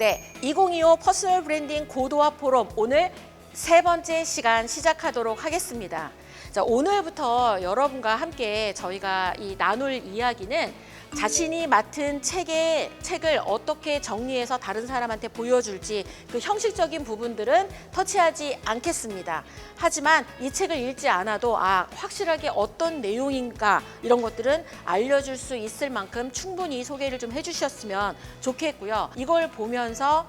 네, 2025 퍼스널 브랜딩 고도화 포럼 오늘 세 번째 시간 시작하도록 하겠습니다. 자, 오늘부터 여러분과 함께 저희가 나눌 이야기는 자신이 맡은 책을 어떻게 정리해서 다른 사람한테 보여줄지 그 형식적인 부분들은 터치하지 않겠습니다. 하지만 이 책을 읽지 않아도 확실하게 어떤 내용인가 이런 것들은 알려줄 수 있을 만큼 충분히 소개를 좀 해주셨으면 좋겠고요. 이걸 보면서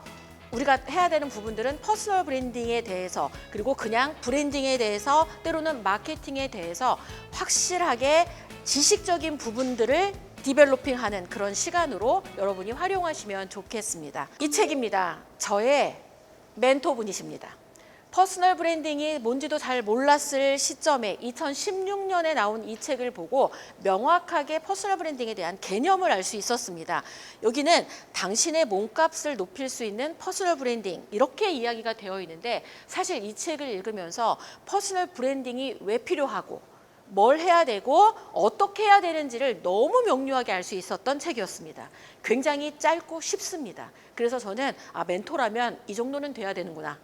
우리가 해야 되는 부분들은 퍼스널 브랜딩에 대해서 그리고 그냥 브랜딩에 대해서 때로는 마케팅에 대해서 확실하게 지식적인 부분들을 디벨로핑하는 그런 시간으로 여러분이 활용하시면 좋겠습니다. 이 책입니다. 저의 멘토분이십니다. 퍼스널 브랜딩이 뭔지도 잘 몰랐을 시점에 2016년에 나온 이 책을 보고 명확하게 퍼스널 브랜딩에 대한 개념을 알 수 있었습니다. 여기는 당신의 몸값을 높일 수 있는 퍼스널 브랜딩 이렇게 이야기가 되어 있는데 사실 이 책을 읽으면서 퍼스널 브랜딩이 왜 필요하고 뭘 해야 되고 어떻게 해야 되는지를 너무 명료하게 알 수 있었던 책이었습니다. 굉장히 짧고 쉽습니다. 그래서 저는 멘토라면 이 정도는 돼야 되는구나.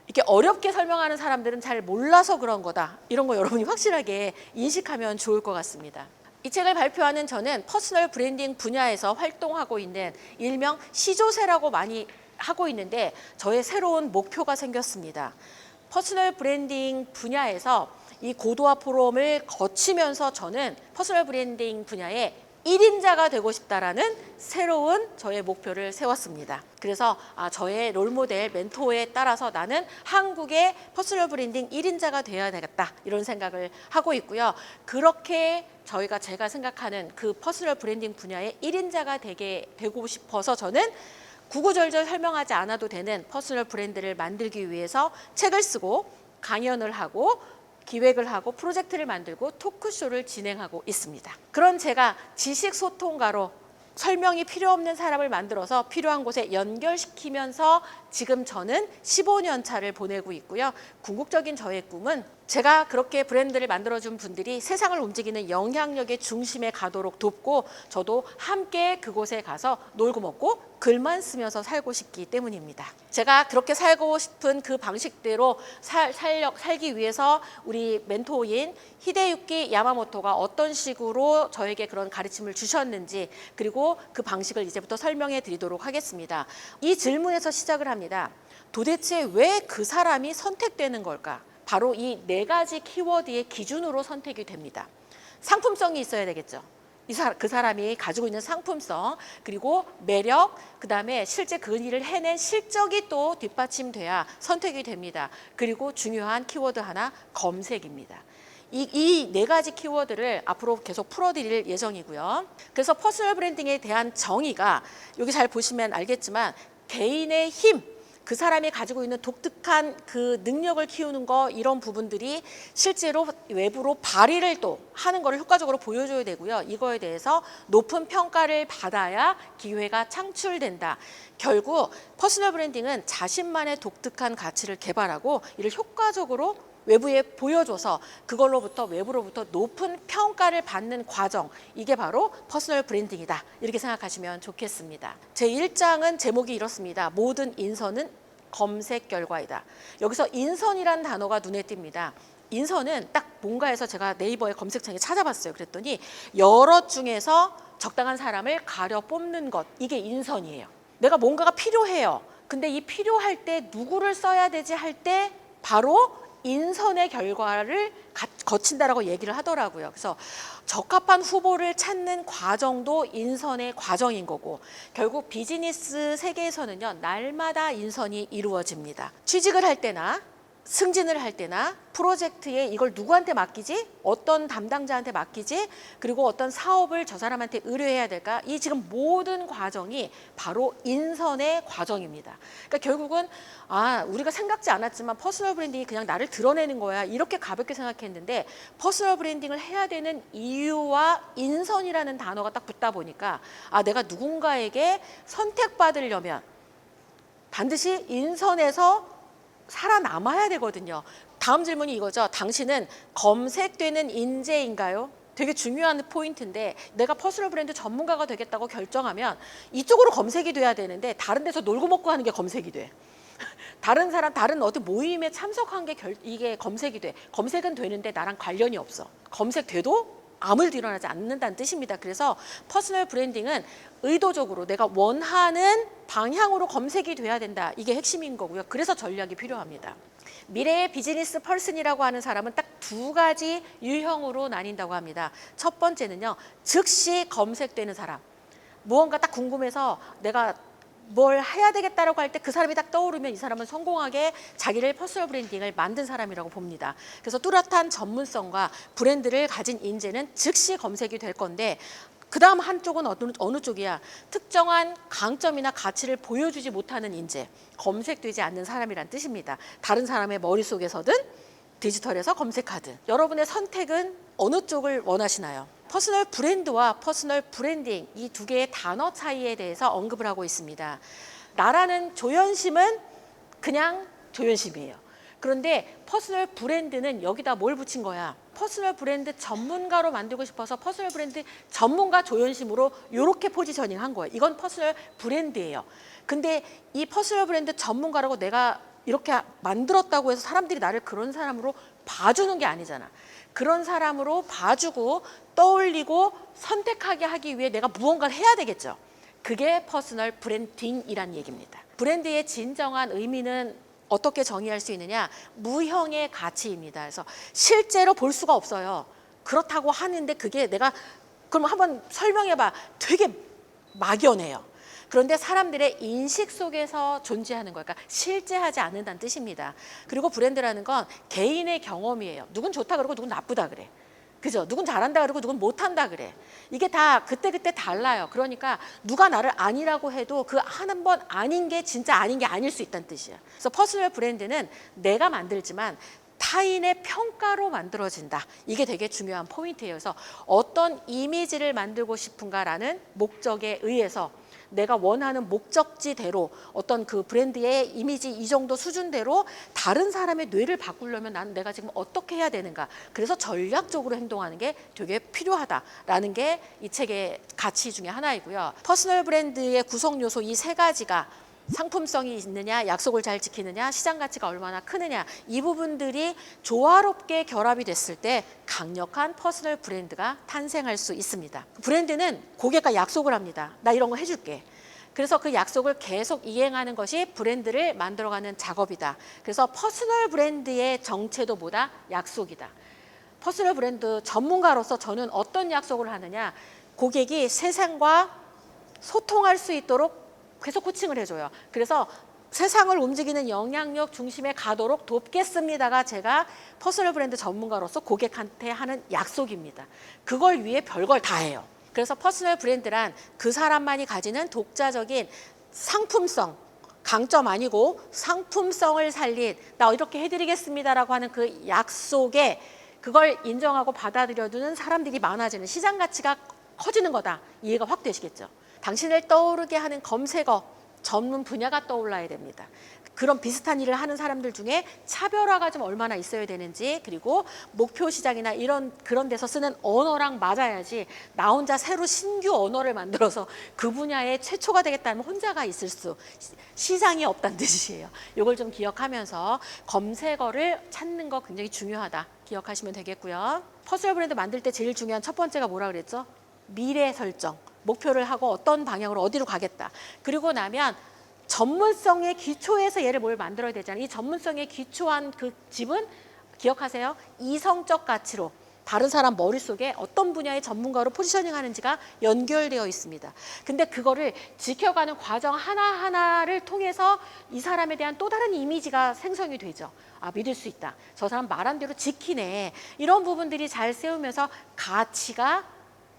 이렇게 어렵게 설명하는 사람들은 잘 몰라서 그런 거다. 이런 거 여러분이 확실하게 인식하면 좋을 것 같습니다. 이 책을 발표하는 저는 퍼스널 브랜딩 분야에서 활동하고 있는 일명 시조새라고 많이 하고 있는데 저의 새로운 목표가 생겼습니다. 퍼스널 브랜딩 분야에서 이 고도화 포럼을 거치면서 저는 퍼스널 브랜딩 분야에 1인자가 되고 싶다라는 새로운 저의 목표를 세웠습니다. 그래서 저의 롤모델, 멘토에 따라서 나는 한국의 퍼스널 브랜딩 1인자가 되어야 되겠다 이런 생각을 하고 있고요. 그렇게 제가 생각하는 그 퍼스널 브랜딩 분야의 1인자가 되고 싶어서 저는 구구절절 설명하지 않아도 되는 퍼스널 브랜드를 만들기 위해서 책을 쓰고 강연을 하고 기획을 하고 프로젝트를 만들고 토크쇼를 진행하고 있습니다. 그런 제가 지식소통가로 설명이 필요 없는 사람을 만들어서 필요한 곳에 연결시키면서 지금 저는 15년 차를 보내고 있고요. 궁극적인 저의 꿈은 제가 그렇게 브랜드를 만들어준 분들이 세상을 움직이는 영향력의 중심에 가도록 돕고 저도 함께 그곳에 가서 놀고 먹고 글만 쓰면서 살고 싶기 때문입니다. 제가 그렇게 살고 싶은 그 방식대로 살기 위해서 우리 멘토인 히데유키 야마모토가 어떤 식으로 저에게 그런 가르침을 주셨는지 그리고 그 방식을 이제부터 설명해 드리도록 하겠습니다. 이 질문에서 시작을 합니다. 도대체 왜 그 사람이 선택되는 걸까? 바로 이 4가지 키워드의 기준으로 선택이 됩니다. 상품성이 있어야 되겠죠. 그 사람이 가지고 있는 상품성, 그리고 매력, 그 다음에 실제 그 일을 해낸 실적이 또 뒷받침돼야 선택이 됩니다. 그리고 중요한 키워드 하나, 검색입니다. 이 4가지 키워드를 앞으로 계속 풀어드릴 예정이고요. 그래서 퍼스널 브랜딩에 대한 정의가 여기 잘 보시면 알겠지만 개인의 힘, 그 사람이 가지고 있는 독특한 그 능력을 키우는 거 이런 부분들이 실제로 외부로 발휘를 또 하는 거를 효과적으로 보여줘야 되고요. 이거에 대해서 높은 평가를 받아야 기회가 창출된다. 결국 퍼스널 브랜딩은 자신만의 독특한 가치를 개발하고 이를 효과적으로 외부에 보여줘서 그걸로부터 외부로부터 높은 평가를 받는 과정, 이게 바로 퍼스널 브랜딩이다 이렇게 생각하시면 좋겠습니다. 제 1장은 제목이 이렇습니다. 모든 인선은 검색 결과이다. 여기서 인선이라는 단어가 눈에 띕니다. 인선은 딱 뭔가 해서 제가 네이버의 검색창에 찾아봤어요. 그랬더니 여러 중에서 적당한 사람을 가려 뽑는 것, 이게 인선이에요. 내가 뭔가가 필요해요. 근데 이 필요할 때 누구를 써야 되지 할 때 바로 인선의 결과를 거친다라고 얘기를 하더라고요. 그래서 적합한 후보를 찾는 과정도 인선의 과정인 거고 결국 비즈니스 세계에서는요. 날마다 인선이 이루어집니다. 취직을 할 때나 승진을 할 때나 프로젝트에 이걸 누구한테 맡기지? 어떤 담당자한테 맡기지? 그리고 어떤 사업을 저 사람한테 의뢰해야 될까? 이 지금 모든 과정이 바로 인선의 과정입니다. 그러니까 결국은 우리가 생각지 않았지만 퍼스널 브랜딩이 그냥 나를 드러내는 거야. 이렇게 가볍게 생각했는데 퍼스널 브랜딩을 해야 되는 이유와 인선이라는 단어가 딱 붙다 보니까 내가 누군가에게 선택받으려면 반드시 인선에서 살아남아야 되거든요. 다음 질문이 이거죠. 당신은 검색되는 인재인가요? 되게 중요한 포인트인데 내가 퍼스널 브랜드 전문가가 되겠다고 결정하면 이쪽으로 검색이 돼야 되는데 다른 데서 놀고 먹고 하는 게 검색이 돼. 다른 사람, 다른 어디 모임에 참석한 게 이게 검색이 돼. 검색은 되는데 나랑 관련이 없어. 검색돼도 아무 일도 일어나지 않는다는 뜻입니다. 그래서 퍼스널 브랜딩은 의도적으로 내가 원하는 방향으로 검색이 돼야 된다. 이게 핵심인 거고요. 그래서 전략이 필요합니다. 미래의 비즈니스 펄슨이라고 하는 사람은 딱 두 가지 유형으로 나뉜다고 합니다. 첫 번째는요, 즉시 검색되는 사람. 무언가 딱 궁금해서 내가 뭘 해야 되겠다라고 할 때 그 사람이 딱 떠오르면 이 사람은 성공하게 자기를 퍼스널 브랜딩을 만든 사람이라고 봅니다. 그래서 뚜렷한 전문성과 브랜드를 가진 인재는 즉시 검색이 될 건데 그 다음 한쪽은 어느 쪽이야? 특정한 강점이나 가치를 보여주지 못하는 인재, 검색되지 않는 사람이란 뜻입니다. 다른 사람의 머릿속에서든 디지털에서 검색하든 여러분의 선택은 어느 쪽을 원하시나요? 퍼스널 브랜드와 퍼스널 브랜딩 이 두 개의 단어 차이에 대해서 언급을 하고 있습니다. 나라는 조연심은 그냥 조연심이에요. 그런데 퍼스널 브랜드는 여기다 뭘 붙인 거야? 퍼스널 브랜드 전문가로 만들고 싶어서 퍼스널 브랜드 전문가 조연심으로 이렇게 포지셔닝 한 거예요. 이건 퍼스널 브랜드예요. 근데 이 퍼스널 브랜드 전문가라고 내가 이렇게 만들었다고 해서 사람들이 나를 그런 사람으로 봐주는 게 아니잖아. 그런 사람으로 봐주고 떠올리고 선택하게 하기 위해 내가 무언가를 해야 되겠죠. 그게 퍼스널 브랜딩이란 얘기입니다. 브랜드의 진정한 의미는 어떻게 정의할 수 있느냐? 무형의 가치입니다. 그래서 실제로 볼 수가 없어요. 그렇다고 하는데 그게 내가 그럼 한번 설명해봐. 되게 막연해요. 그런데 사람들의 인식 속에서 존재하는 거예요. 그러니까 실제하지 않는다는 뜻입니다. 그리고 브랜드라는 건 개인의 경험이에요. 누군 좋다 그러고 누군 나쁘다 그래. 그죠? 누군 잘한다 그러고 누군 못한다 그래. 이게 다 그때그때 달라요. 그러니까 누가 나를 아니라고 해도 그 한 번 아닌 게 진짜 아닌 게 아닐 수 있다는 뜻이야. 그래서 퍼스널 브랜드는 내가 만들지만 타인의 평가로 만들어진다. 이게 되게 중요한 포인트예요. 그래서 어떤 이미지를 만들고 싶은가라는 목적에 의해서 내가 원하는 목적지대로 어떤 그 브랜드의 이미지 이 정도 수준대로 다른 사람의 뇌를 바꾸려면 나는 내가 지금 어떻게 해야 되는가. 그래서 전략적으로 행동하는 게 되게 필요하다라는 게 이 책의 가치 중에 하나이고요. 퍼스널 브랜드의 구성 요소 이 세 가지가 상품성이 있느냐, 약속을 잘 지키느냐, 시장 가치가 얼마나 크느냐 이 부분들이 조화롭게 결합이 됐을 때 강력한 퍼스널 브랜드가 탄생할 수 있습니다. 브랜드는 고객과 약속을 합니다. 나 이런 거 해줄게. 그래서 그 약속을 계속 이행하는 것이 브랜드를 만들어가는 작업이다. 그래서 퍼스널 브랜드의 정체도 뭐다? 약속이다. 퍼스널 브랜드 전문가로서 저는 어떤 약속을 하느냐? 고객이 세상과 소통할 수 있도록 계속 코칭을 해줘요. 그래서 세상을 움직이는 영향력 중심에 가도록 돕겠습니다가 제가 퍼스널 브랜드 전문가로서 고객한테 하는 약속입니다. 그걸 위해 별걸 다 해요. 그래서 퍼스널 브랜드란 그 사람만이 가지는 독자적인 상품성, 강점 아니고 상품성을 살린 나 이렇게 해드리겠습니다라고 하는 그 약속에 그걸 인정하고 받아들여주는 사람들이 많아지는 시장 가치가 커지는 거다. 이해가 확 되시겠죠? 당신을 떠오르게 하는 검색어 전문 분야가 떠올라야 됩니다. 그런 비슷한 일을 하는 사람들 중에 차별화가 좀 얼마나 있어야 되는지 그리고 목표 시장이나 그런 데서 쓰는 언어랑 맞아야지 나 혼자 새로 신규 언어를 만들어서 그 분야에 최초가 되겠다면 혼자가 있을 수 시장이 없다는 뜻이에요. 이걸 좀 기억하면서 검색어를 찾는 거 굉장히 중요하다. 기억하시면 되겠고요. 퍼스널 브랜드 만들 때 제일 중요한 첫 번째가 뭐라 그랬죠? 미래 설정. 목표를 하고 어떤 방향으로 어디로 가겠다. 그리고 나면 전문성의 기초에서 얘를 뭘 만들어야 되잖아요. 이 전문성에 기초한 그 집은 기억하세요. 이성적 가치로 다른 사람 머릿속에 어떤 분야의 전문가로 포지셔닝 하는지가 연결되어 있습니다. 근데 그거를 지켜가는 과정 하나하나를 통해서 이 사람에 대한 또 다른 이미지가 생성이 되죠. 아, 믿을 수 있다. 저 사람 말한 대로 지키네. 이런 부분들이 잘 세우면서 가치가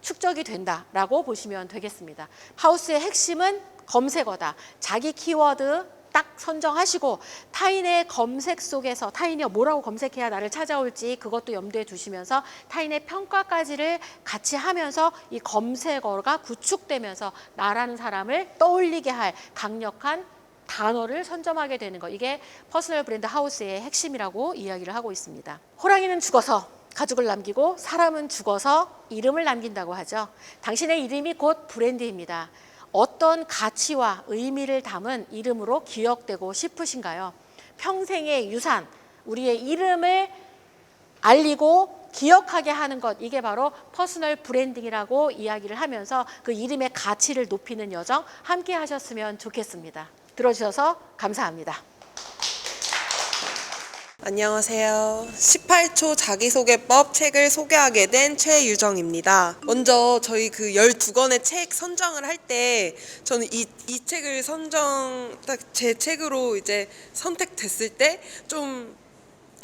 축적이 된다라고 보시면 되겠습니다. 하우스의 핵심은 검색어다. 자기 키워드 딱 선정하시고 타인의 검색 속에서 타인이 뭐라고 검색해야 나를 찾아올지 그것도 염두에 두시면서 타인의 평가까지를 같이 하면서 이 검색어가 구축되면서 나라는 사람을 떠올리게 할 강력한 단어를 선점하게 되는 거. 이게 퍼스널 브랜드 하우스의 핵심이라고 이야기를 하고 있습니다. 호랑이는 죽어서 가족을 남기고 사람은 죽어서 이름을 남긴다고 하죠. 당신의 이름이 곧 브랜드입니다. 어떤 가치와 의미를 담은 이름으로 기억되고 싶으신가요? 평생의 유산, 우리의 이름을 알리고 기억하게 하는 것, 이게 바로 퍼스널 브랜딩이라고 이야기를 하면서 그 이름의 가치를 높이는 여정 함께 하셨으면 좋겠습니다. 들어주셔서 감사합니다. 안녕하세요. 18초 자기소개법 책을 소개하게 된 최유정입니다. 먼저 저희 그 12권의 책 선정을 할 때 저는 이 책을 딱 제 책으로 이제 선택됐을 때 좀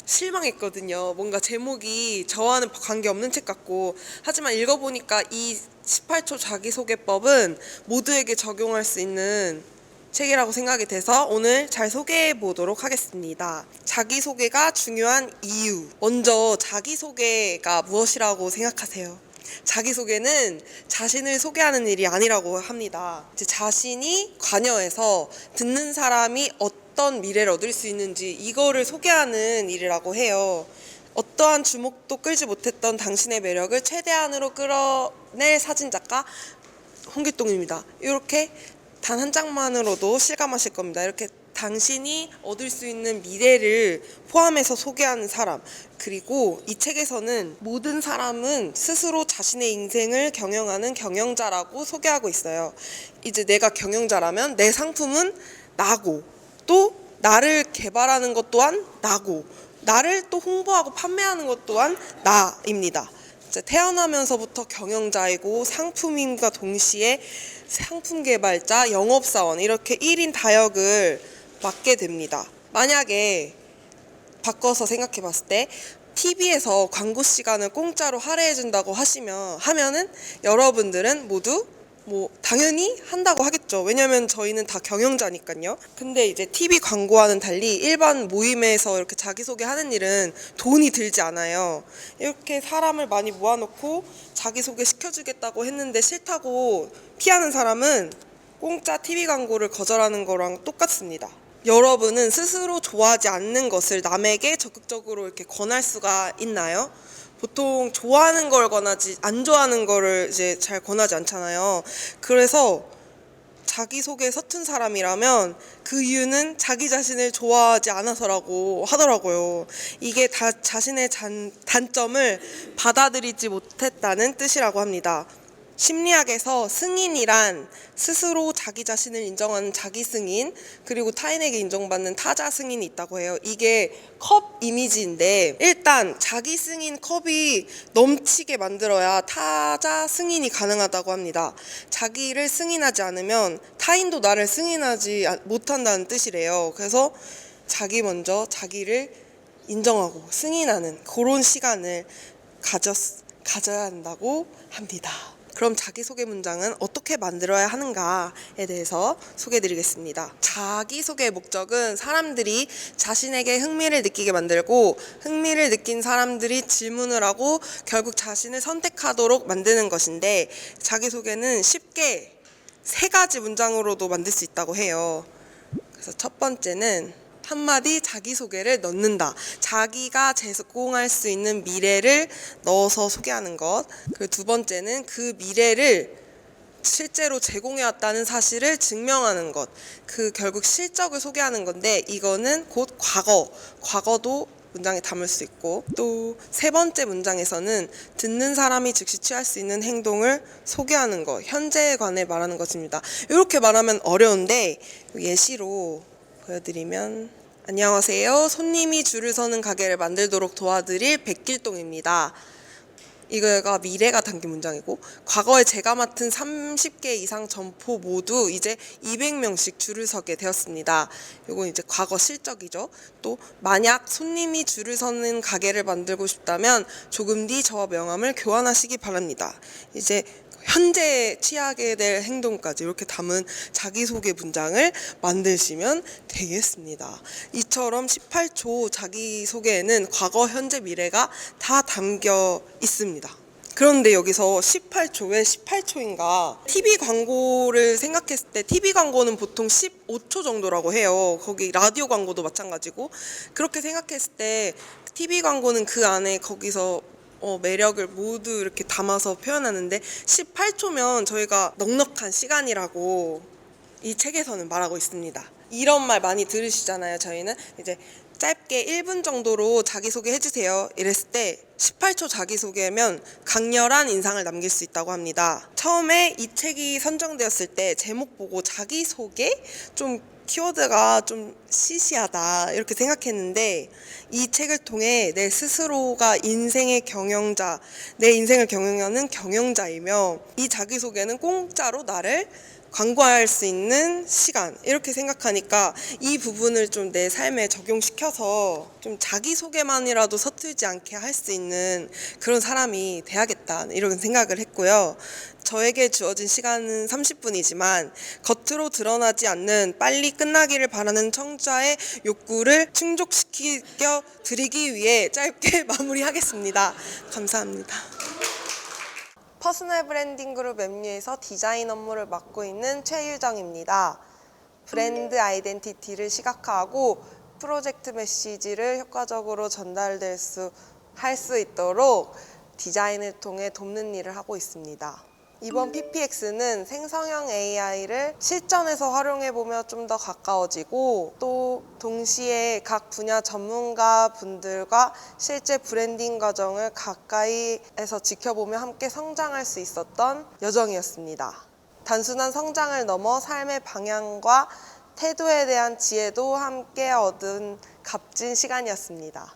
실망했거든요. 뭔가 제목이 저와는 관계없는 책 같고, 하지만 읽어보니까 이 18초 자기소개법은 모두에게 적용할 수 있는 책이라고 생각이 돼서 오늘 잘 소개해 보도록 하겠습니다. 자기소개가 중요한 이유. 먼저 자기소개가 무엇이라고 생각하세요? 자기소개는 자신을 소개하는 일이 아니라고 합니다. 이제 자신이 관여해서 듣는 사람이 어떤 미래를 얻을 수 있는지 이거를 소개하는 일이라고 해요. 어떠한 주목도 끌지 못했던 당신의 매력을 최대한으로 끌어낼 사진작가 홍길동입니다. 이렇게 단 한 장만으로도 실감하실 겁니다. 이렇게 당신이 얻을 수 있는 미래를 포함해서 소개하는 사람. 그리고 이 책에서는 모든 사람은 스스로 자신의 인생을 경영하는 경영자라고 소개하고 있어요. 이제 내가 경영자라면 내 상품은 나고, 또 나를 개발하는 것 또한 나고, 나를 또 홍보하고 판매하는 것 또한 나입니다. 태어나면서부터 경영자이고 상품인과 동시에 상품 개발자, 영업사원 이렇게 1인 다역을 맡게 됩니다. 만약에 바꿔서 생각해 봤을 때 TV에서 광고 시간을 공짜로 할애해 준다고 하면은 여러분들은 모두 당연히 한다고 하겠죠. 왜냐면 저희는 다 경영자니까요. 근데 이제 TV 광고와는 달리 일반 모임에서 이렇게 자기소개 하는 일은 돈이 들지 않아요. 이렇게 사람을 많이 모아놓고 자기소개 시켜주겠다고 했는데 싫다고 피하는 사람은 공짜 TV 광고를 거절하는 거랑 똑같습니다. 여러분은 스스로 좋아하지 않는 것을 남에게 적극적으로 이렇게 권할 수가 있나요? 보통 좋아하는 걸 권하지 안 좋아하는 거를 이제 잘 권하지 않잖아요. 그래서 자기소개에 서툰 사람이라면 그 이유는 자기 자신을 좋아하지 않아서라고 하더라고요. 이게 다 자신의 단점을 받아들이지 못했다는 뜻이라고 합니다. 심리학에서 승인이란 스스로 자기 자신을 인정하는 자기 승인, 그리고 타인에게 인정받는 타자 승인이 있다고 해요. 이게 컵 이미지인데, 일단 자기 승인 컵이 넘치게 만들어야 타자 승인이 가능하다고 합니다. 자기를 승인하지 않으면 타인도 나를 승인하지 못한다는 뜻이래요. 그래서 자기 먼저 자기를 인정하고 승인하는 그런 시간을 가져야 한다고 합니다. 그럼 자기소개 문장은 어떻게 만들어야 하는가에 대해서 소개해드리겠습니다. 자기소개의 목적은 사람들이 자신에게 흥미를 느끼게 만들고, 흥미를 느낀 사람들이 질문을 하고 결국 자신을 선택하도록 만드는 것인데, 자기소개는 쉽게 3가지 문장으로도 만들 수 있다고 해요. 그래서 첫 번째는 한마디 자기소개를 넣는다. 자기가 제공할 수 있는 미래를 넣어서 소개하는 것. 그리고 두 번째는 그 미래를 실제로 제공해왔다는 사실을 증명하는 것. 결국 실적을 소개하는 건데, 이거는 곧 과거도 문장에 담을 수 있고, 또 3번째 문장에서는 듣는 사람이 즉시 취할 수 있는 행동을 소개하는 것, 현재에 관해 말하는 것입니다. 이렇게 말하면 어려운데 예시로 보여드리면, 안녕하세요. 손님이 줄을 서는 가게를 만들도록 도와드릴 백길동입니다. 이거가 미래가 담긴 문장이고, 과거에 제가 맡은 30개 이상 점포 모두 이제 200명씩 줄을 서게 되었습니다. 이건 이제 과거 실적이죠. 또 만약 손님이 줄을 서는 가게를 만들고 싶다면 조금 뒤 저와 명함을 교환하시기 바랍니다. 이제 현재 취하게 될 행동까지 이렇게 담은 자기소개 문장을 만드시면 되겠습니다. 이처럼 18초 자기소개에는 과거, 현재, 미래가 다 담겨 있습니다. 그런데 여기서 18초, 왜 18초인가? TV 광고를 생각했을 때 TV 광고는 보통 15초 정도라고 해요. 거기 라디오 광고도 마찬가지고, 그렇게 생각했을 때 TV 광고는 그 안에 거기서 매력을 모두 이렇게 담아서 표현하는데 18초면 저희가 넉넉한 시간이라고 이 책에서는 말하고 있습니다. 이런 말 많이 들으시잖아요. 저희는 이제 짧게 1분 정도로 자기소개 해주세요 이랬을 때 18초 자기소개면 강렬한 인상을 남길 수 있다고 합니다. 처음에 이 책이 선정되었을 때 제목 보고 자기소개? 좀 키워드가 좀 시시하다 이렇게 생각했는데 이 책을 통해 내 스스로가 인생의 경영자, 내 인생을 경영하는 경영자이며 이 자기소개는 공짜로 나를 광고할 수 있는 시간 이렇게 생각하니까 이 부분을 좀 내 삶에 적용시켜서 좀 자기소개만이라도 서툴지 않게 할 수 있는 그런 사람이 돼야겠다 이런 생각을 했고요. 저에게 주어진 시간은 30분이지만 겉으로 드러나지 않는 빨리 끝나기를 바라는 청자의 욕구를 충족시켜 드리기 위해 짧게 마무리하겠습니다. 감사합니다. 퍼스널 브랜딩 그룹 MU에서 디자인 업무를 맡고 있는 최유정입니다. 브랜드 아이덴티티를 시각화하고 프로젝트 메시지를 효과적으로 할 수 있도록 디자인을 통해 돕는 일을 하고 있습니다. 이번 PPX는 생성형 AI를 실전에서 활용해보며 좀 더 가까워지고 또 동시에 각 분야 전문가 분들과 실제 브랜딩 과정을 가까이에서 지켜보며 함께 성장할 수 있었던 여정이었습니다. 단순한 성장을 넘어 삶의 방향과 태도에 대한 지혜도 함께 얻은 값진 시간이었습니다.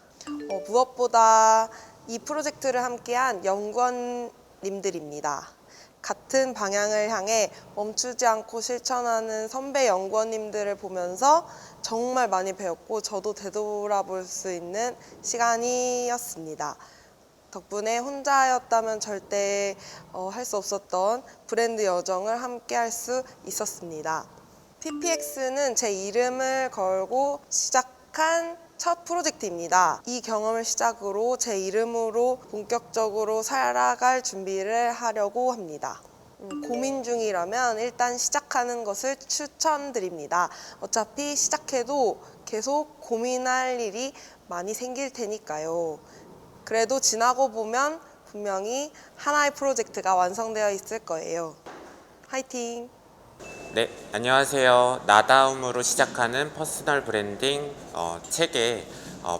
무엇보다 이 프로젝트를 함께한 연구원님들입니다. 같은 방향을 향해 멈추지 않고 실천하는 선배 연구원님들을 보면서 정말 많이 배웠고 저도 되돌아볼 수 있는 시간이었습니다. 덕분에 혼자였다면 절대 할 수 없었던 브랜드 여정을 함께 할 수 있었습니다. PPX는 제 이름을 걸고 시작한 첫 프로젝트입니다. 이 경험을 시작으로 제 이름으로 본격적으로 살아갈 준비를 하려고 합니다. 고민 중이라면 일단 시작하는 것을 추천드립니다. 어차피 시작해도 계속 고민할 일이 많이 생길 테니까요. 그래도 지나고 보면 분명히 하나의 프로젝트가 완성되어 있을 거예요. 화이팅! 네, 안녕하세요. 나다움으로 시작하는 퍼스널 브랜딩 책의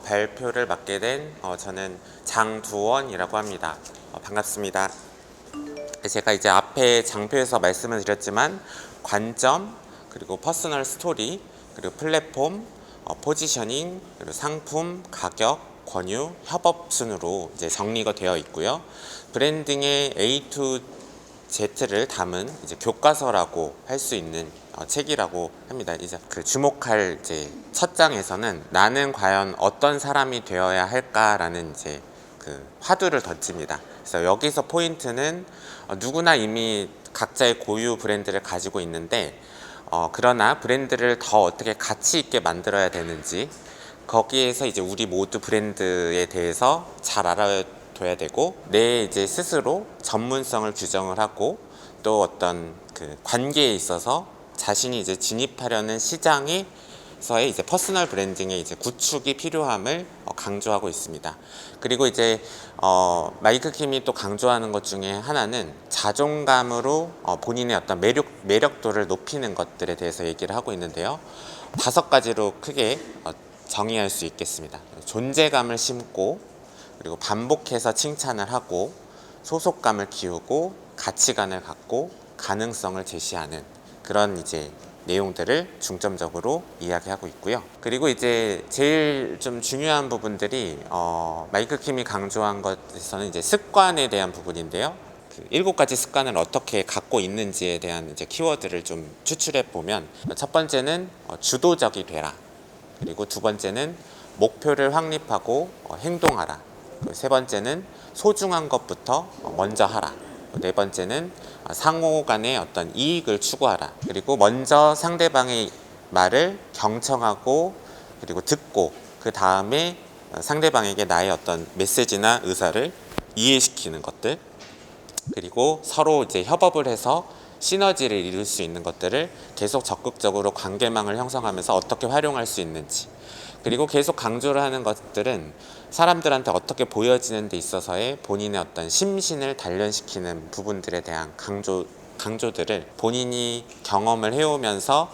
발표를 맡게 된 저는 장두원이라고 합니다. 반갑습니다. 제가 이제 앞에 장표에서 말씀을 드렸지만 관점, 그리고 퍼스널 스토리, 그리고 플랫폼, 포지셔닝, 그리고 상품, 가격, 권유, 협업 순으로 이제 정리가 되어 있고요. 브랜딩의 A to Z를 담은 이제 교과서라고 할 수 있는 책이라고 합니다. 이제 그 주목할 이제 첫 장에서는 나는 과연 어떤 사람이 되어야 할까라는 이제 그 화두를 던집니다. 그래서 여기서 포인트는 누구나 이미 각자의 고유 브랜드를 가지고 있는데 그러나 브랜드를 더 어떻게 가치 있게 만들어야 되는지 거기에서 이제 우리 모두 브랜드에 대해서 잘 알아둬야 되고 내 이제 스스로 전문성을 규정을 하고 또 어떤 그 관계에 있어서 자신이 이제 진입하려는 시장에서의 이제 퍼스널 브랜딩의 이제 구축이 필요함을 강조하고 있습니다. 그리고 이제 마이클 킴이 또 강조하는 것 중에 하나는 자존감으로 본인의 어떤 매력도를 높이는 것들에 대해서 얘기를 하고 있는데요. 5가지로 크게 정의할 수 있겠습니다. 존재감을 심고 그리고 반복해서 칭찬을 하고 소속감을 키우고 가치관을 갖고 가능성을 제시하는 그런 이제 내용들을 중점적으로 이야기하고 있고요. 그리고 이제 제일 좀 중요한 부분들이 마이클 킴이 강조한 것에서는 이제 습관에 대한 부분인데요. 그 7가지 습관을 어떻게 갖고 있는지에 대한 이제 키워드를 좀 추출해 보면 첫 번째는 주도적이 되라. 그리고 두 번째는 목표를 확립하고 행동하라. 세 번째는 소중한 것부터 먼저 하라. 네 번째는 상호 간의 어떤 이익을 추구하라. 그리고 먼저 상대방의 말을 경청하고 그리고 듣고 그 다음에 상대방에게 나의 어떤 메시지나 의사를 이해시키는 것들. 그리고 서로 이제 협업을 해서 시너지를 이룰 수 있는 것들을 계속 적극적으로 관계망을 형성하면서 어떻게 활용할 수 있는지, 그리고 계속 강조를 하는 것들은 사람들한테 어떻게 보여지는 데 있어서의 본인의 어떤 심신을 단련시키는 부분들에 대한 강조들을 본인이 경험을 해오면서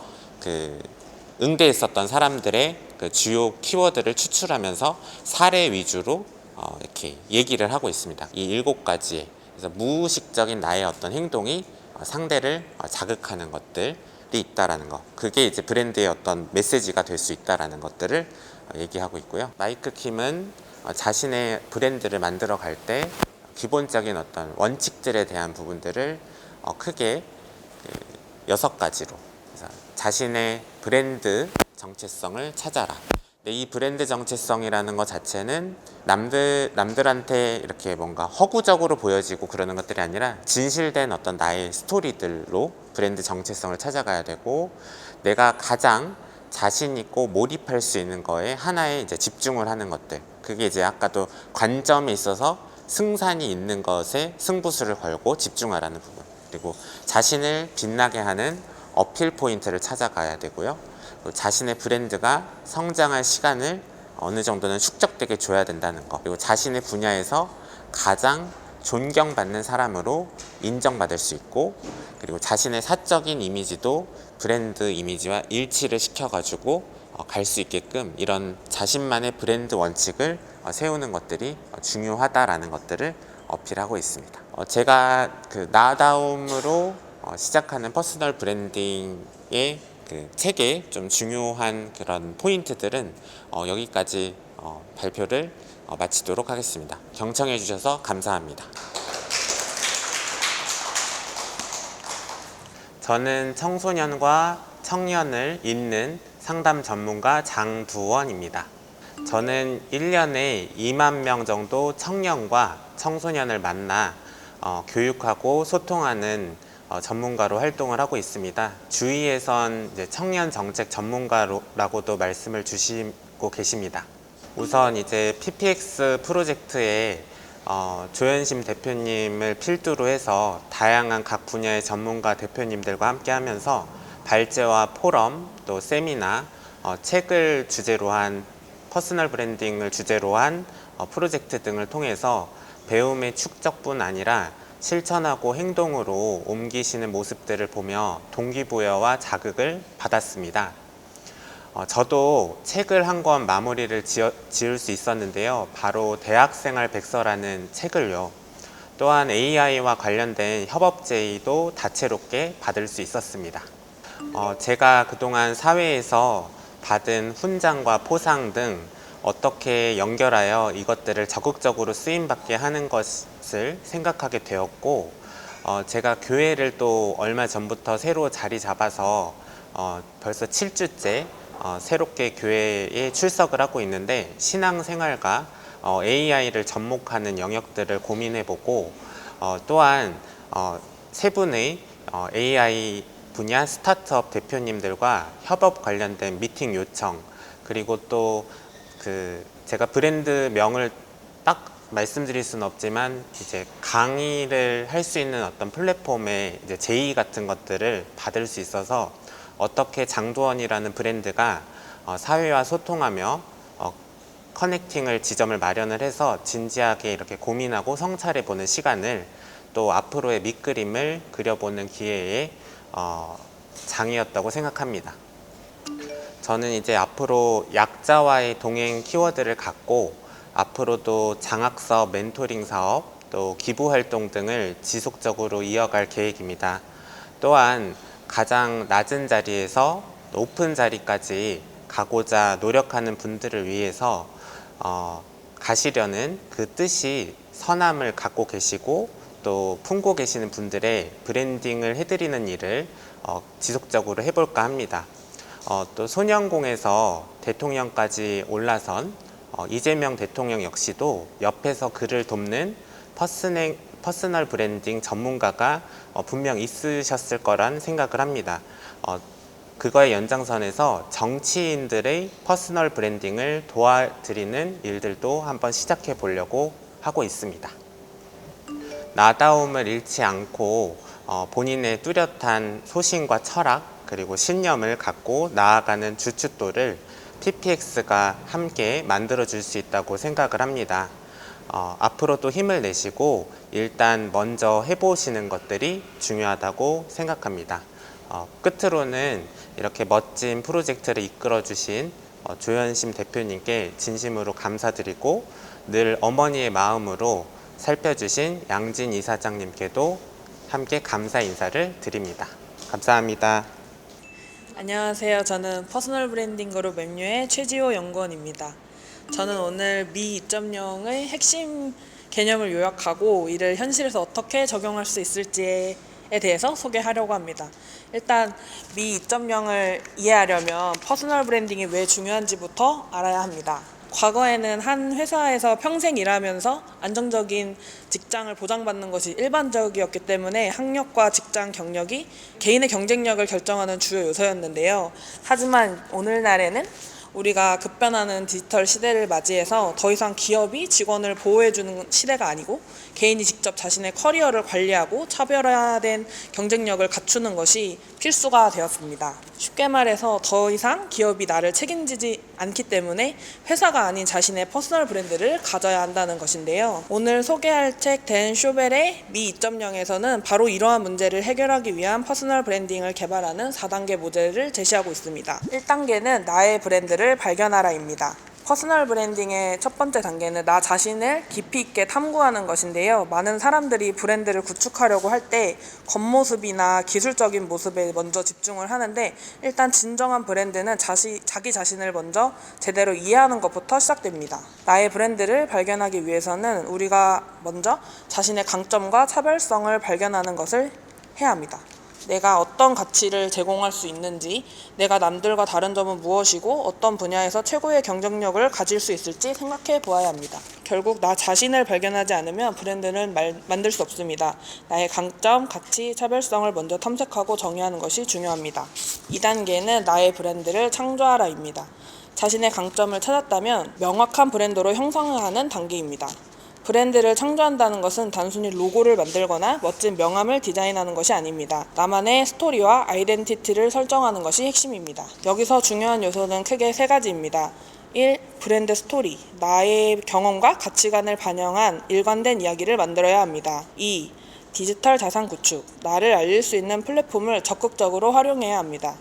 응대했었던 사람들의 그 주요 키워드를 추출하면서 사례 위주로 이렇게 얘기를 하고 있습니다. 이 7가지의, 그래서 무의식적인 나의 어떤 행동이 상대를 자극하는 것들이 있다라는 것, 그게 이제 브랜드의 어떤 메시지가 될 수 있다라는 것들을 얘기하고 있고요. 마이크 킴은 자신의 브랜드를 만들어 갈 때 기본적인 어떤 원칙들에 대한 부분들을 크게 6가지로, 그래서 자신의 브랜드 정체성을 찾아라. 근데 이 브랜드 정체성이라는 것 자체는 남들한테 이렇게 뭔가 허구적으로 보여지고 그러는 것들이 아니라 진실된 어떤 나의 스토리들로 브랜드 정체성을 찾아가야 되고, 내가 가장 자신 있고 몰입할 수 있는 거에 하나에 이제 집중을 하는 것들, 그게 이제 아까도 관점에 있어서 승산이 있는 것에 승부수를 걸고 집중하라는 부분, 그리고 자신을 빛나게 하는 어필 포인트를 찾아가야 되고요. 자신의 브랜드가 성장할 시간을 어느 정도는 축적되게 줘야 된다는 것, 그리고 자신의 분야에서 가장 존경받는 사람으로 인정받을 수 있고, 그리고 자신의 사적인 이미지도 브랜드 이미지와 일치를 시켜가지고 갈 수 있게끔 이런 자신만의 브랜드 원칙을 세우는 것들이 중요하다라는 것들을 어필하고 있습니다. 제가 나다움으로 시작하는 퍼스널 브랜딩의 책의 좀 중요한 그런 포인트들은 여기까지 발표를 마치도록 하겠습니다. 경청해 주셔서 감사합니다. 저는 청소년과 청년을 잇는 상담 전문가 장두원입니다. 저는 1년에 2만 명 정도 청년과 청소년을 만나 교육하고 소통하는 전문가로 활동을 하고 있습니다. 주위에선 이제 청년 정책 전문가라고도 말씀을 주시고 계십니다. 우선 이제 PPX 프로젝트에 조현심 대표님을 필두로 해서 다양한 각 분야의 전문가 대표님들과 함께 하면서 발제와 포럼, 또 세미나, 책을 주제로 한 퍼스널 브랜딩을 주제로 한 프로젝트 등을 통해서 배움의 축적뿐 아니라 실천하고 행동으로 옮기시는 모습들을 보며 동기부여와 자극을 받았습니다. 저도 책을 한 권 마무리를 지을 수 있었는데요. 바로 대학생활 백서라는 책을요. 또한 AI와 관련된 협업 제의도 다채롭게 받을 수 있었습니다. 제가 그동안 사회에서 받은 훈장과 포상 등 어떻게 연결하여 이것들을 적극적으로 쓰임받게 하는 것을 생각하게 되었고, 제가 교회를 또 얼마 전부터 새로 자리 잡아서 벌써 7주째 새롭게 교회에 출석을 하고 있는데, 신앙생활과 AI를 접목하는 영역들을 고민해보고, 또한 세 분의 AI 분야 스타트업 대표님들과 협업 관련된 미팅 요청, 그리고 또 제가 브랜드 명을 딱 말씀드릴 수는 없지만 이제 강의를 할 수 있는 어떤 플랫폼의 이제 제의 같은 것들을 받을 수 있어서 어떻게 장두원이라는 브랜드가 사회와 소통하며 커넥팅을 지점을 마련을 해서 진지하게 이렇게 고민하고 성찰해 보는 시간을, 또 앞으로의 밑그림을 그려보는 기회의 장이었다고 생각합니다. 저는 이제 앞으로 약자와의 동행 키워드를 갖고 앞으로도 장학사업, 멘토링 사업, 또 기부 활동 등을 지속적으로 이어갈 계획입니다. 또한 가장 낮은 자리에서 높은 자리까지 가고자 노력하는 분들을 위해서 가시려는 그 뜻이 선함을 갖고 계시고 또 품고 계시는 분들의 브랜딩을 해드리는 일을 지속적으로 해볼까 합니다. 또 소년공에서 대통령까지 올라선 이재명 대통령 역시도 옆에서 그를 돕는 퍼스널 브랜딩 전문가가 분명 있으셨을 거란 생각을 합니다. 그거의 연장선에서 정치인들의 퍼스널 브랜딩을 도와드리는 일들도 한번 시작해 보려고 하고 있습니다. 나다움을 잃지 않고 본인의 뚜렷한 소신과 철학 그리고 신념을 갖고 나아가는 주춧돌을 TPX가 함께 만들어줄 수 있다고 생각을 합니다. 앞으로도 힘을 내시고 일단 먼저 해보시는 것들이 중요하다고 생각합니다. 끝으로는 이렇게 멋진 프로젝트를 이끌어주신 조현심 대표님께 진심으로 감사드리고 늘 어머니의 마음으로 살펴주신 양진 이사장님께도 함께 감사 인사를 드립니다. 감사합니다. 안녕하세요. 저는 퍼스널 브랜딩 그룹 맵뉴의 최지호 연구원입니다. 저는 오늘 미 2.0의 핵심 개념을 요약하고 이를 현실에서 어떻게 적용할 수 있을지에 대해서 소개하려고 합니다. 일단 미 2.0을 이해하려면 퍼스널 브랜딩이 왜 중요한지부터 알아야 합니다. 과거에는 한 회사에서 평생 일하면서 안정적인 직장을 보장받는 것이 일반적이었기 때문에 학력과 직장 경력이 개인의 경쟁력을 결정하는 주요 요소였는데요. 하지만 오늘날에는 우리가 급변하는 디지털 시대를 맞이해서 더 이상 기업이 직원을 보호해주는 시대가 아니고 개인이 직접 자신의 커리어를 관리하고 차별화된 경쟁력을 갖추는 것이 필수가 되었습니다. 쉽게 말해서 더 이상 기업이 나를 책임지지 않기 때문에 회사가 아닌 자신의 퍼스널 브랜드를 가져야 한다는 것인데요. 오늘 소개할 책 댄 쇼벨의 미 2.0에서는 바로 이러한 문제를 해결하기 위한 퍼스널 브랜딩을 개발하는 4단계 모델을 제시하고 있습니다. 1단계는 나의 브랜드를 발견하라입니다. 퍼스널 브랜딩의 첫 번째 단계는 나 자신을 깊이 있게 탐구하는 것인데요. 많은 사람들이 브랜드를 구축하려고 할 때 겉모습이나 기술적인 모습에 먼저 집중을 하는데 일단 진정한 브랜드는 자기 자신을 먼저 제대로 이해하는 것부터 시작됩니다. 나의 브랜드를 발견하기 위해서는 우리가 먼저 자신의 강점과 차별성을 발견하는 것을 해야 합니다. 내가 어떤 가치를 제공할 수 있는지, 내가 남들과 다른 점은 무엇이고 어떤 분야에서 최고의 경쟁력을 가질 수 있을지 생각해 보아야 합니다. 결국 나 자신을 발견하지 않으면 브랜드는 만들 수 없습니다. 나의 강점, 가치, 차별성을 먼저 탐색하고 정의하는 것이 중요합니다. 2단계는 나의 브랜드를 창조하라입니다. 자신의 강점을 찾았다면 명확한 브랜드로 형성하는 단계입니다. 브랜드를 창조한다는 것은 단순히 로고를 만들거나 멋진 명함을 디자인하는 것이 아닙니다. 나만의 스토리와 아이덴티티를 설정하는 것이 핵심입니다. 여기서 중요한 요소는 크게 3가지입니다. 1. 브랜드 스토리. 나의 경험과 가치관을 반영한 일관된 이야기를 만들어야 합니다. 2. 디지털 자산 구축. 나를 알릴 수 있는 플랫폼을 적극적으로 활용해야 합니다.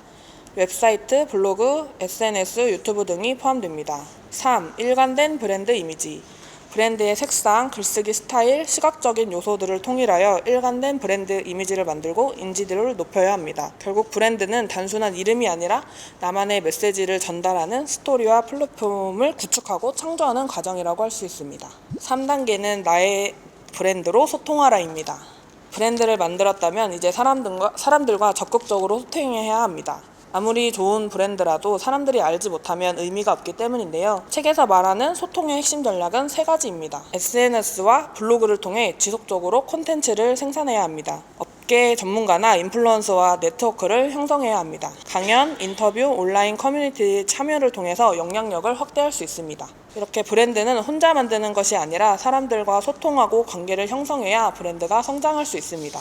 웹사이트, 블로그, SNS, 유튜브 등이 포함됩니다. 3. 일관된 브랜드 이미지. 브랜드의 색상, 글쓰기 스타일, 시각적인 요소들을 통일하여 일관된 브랜드 이미지를 만들고 인지도를 높여야 합니다. 결국 브랜드는 단순한 이름이 아니라 나만의 메시지를 전달하는 스토리와 플랫폼을 구축하고 창조하는 과정이라고 할 수 있습니다. 3단계는 나의 브랜드로 소통하라입니다. 브랜드를 만들었다면 이제 사람들과 적극적으로 소통해야 합니다. 아무리 좋은 브랜드라도 사람들이 알지 못하면 의미가 없기 때문인데요. 책에서 말하는 소통의 핵심 전략은 3가지입니다. SNS와 블로그를 통해 지속적으로 콘텐츠를 생산해야 합니다. 업계 전문가나 인플루언서와 네트워크를 형성해야 합니다. 강연, 인터뷰, 온라인 커뮤니티 참여를 통해서 영향력을 확대할 수 있습니다. 이렇게 브랜드는 혼자 만드는 것이 아니라 사람들과 소통하고 관계를 형성해야 브랜드가 성장할 수 있습니다.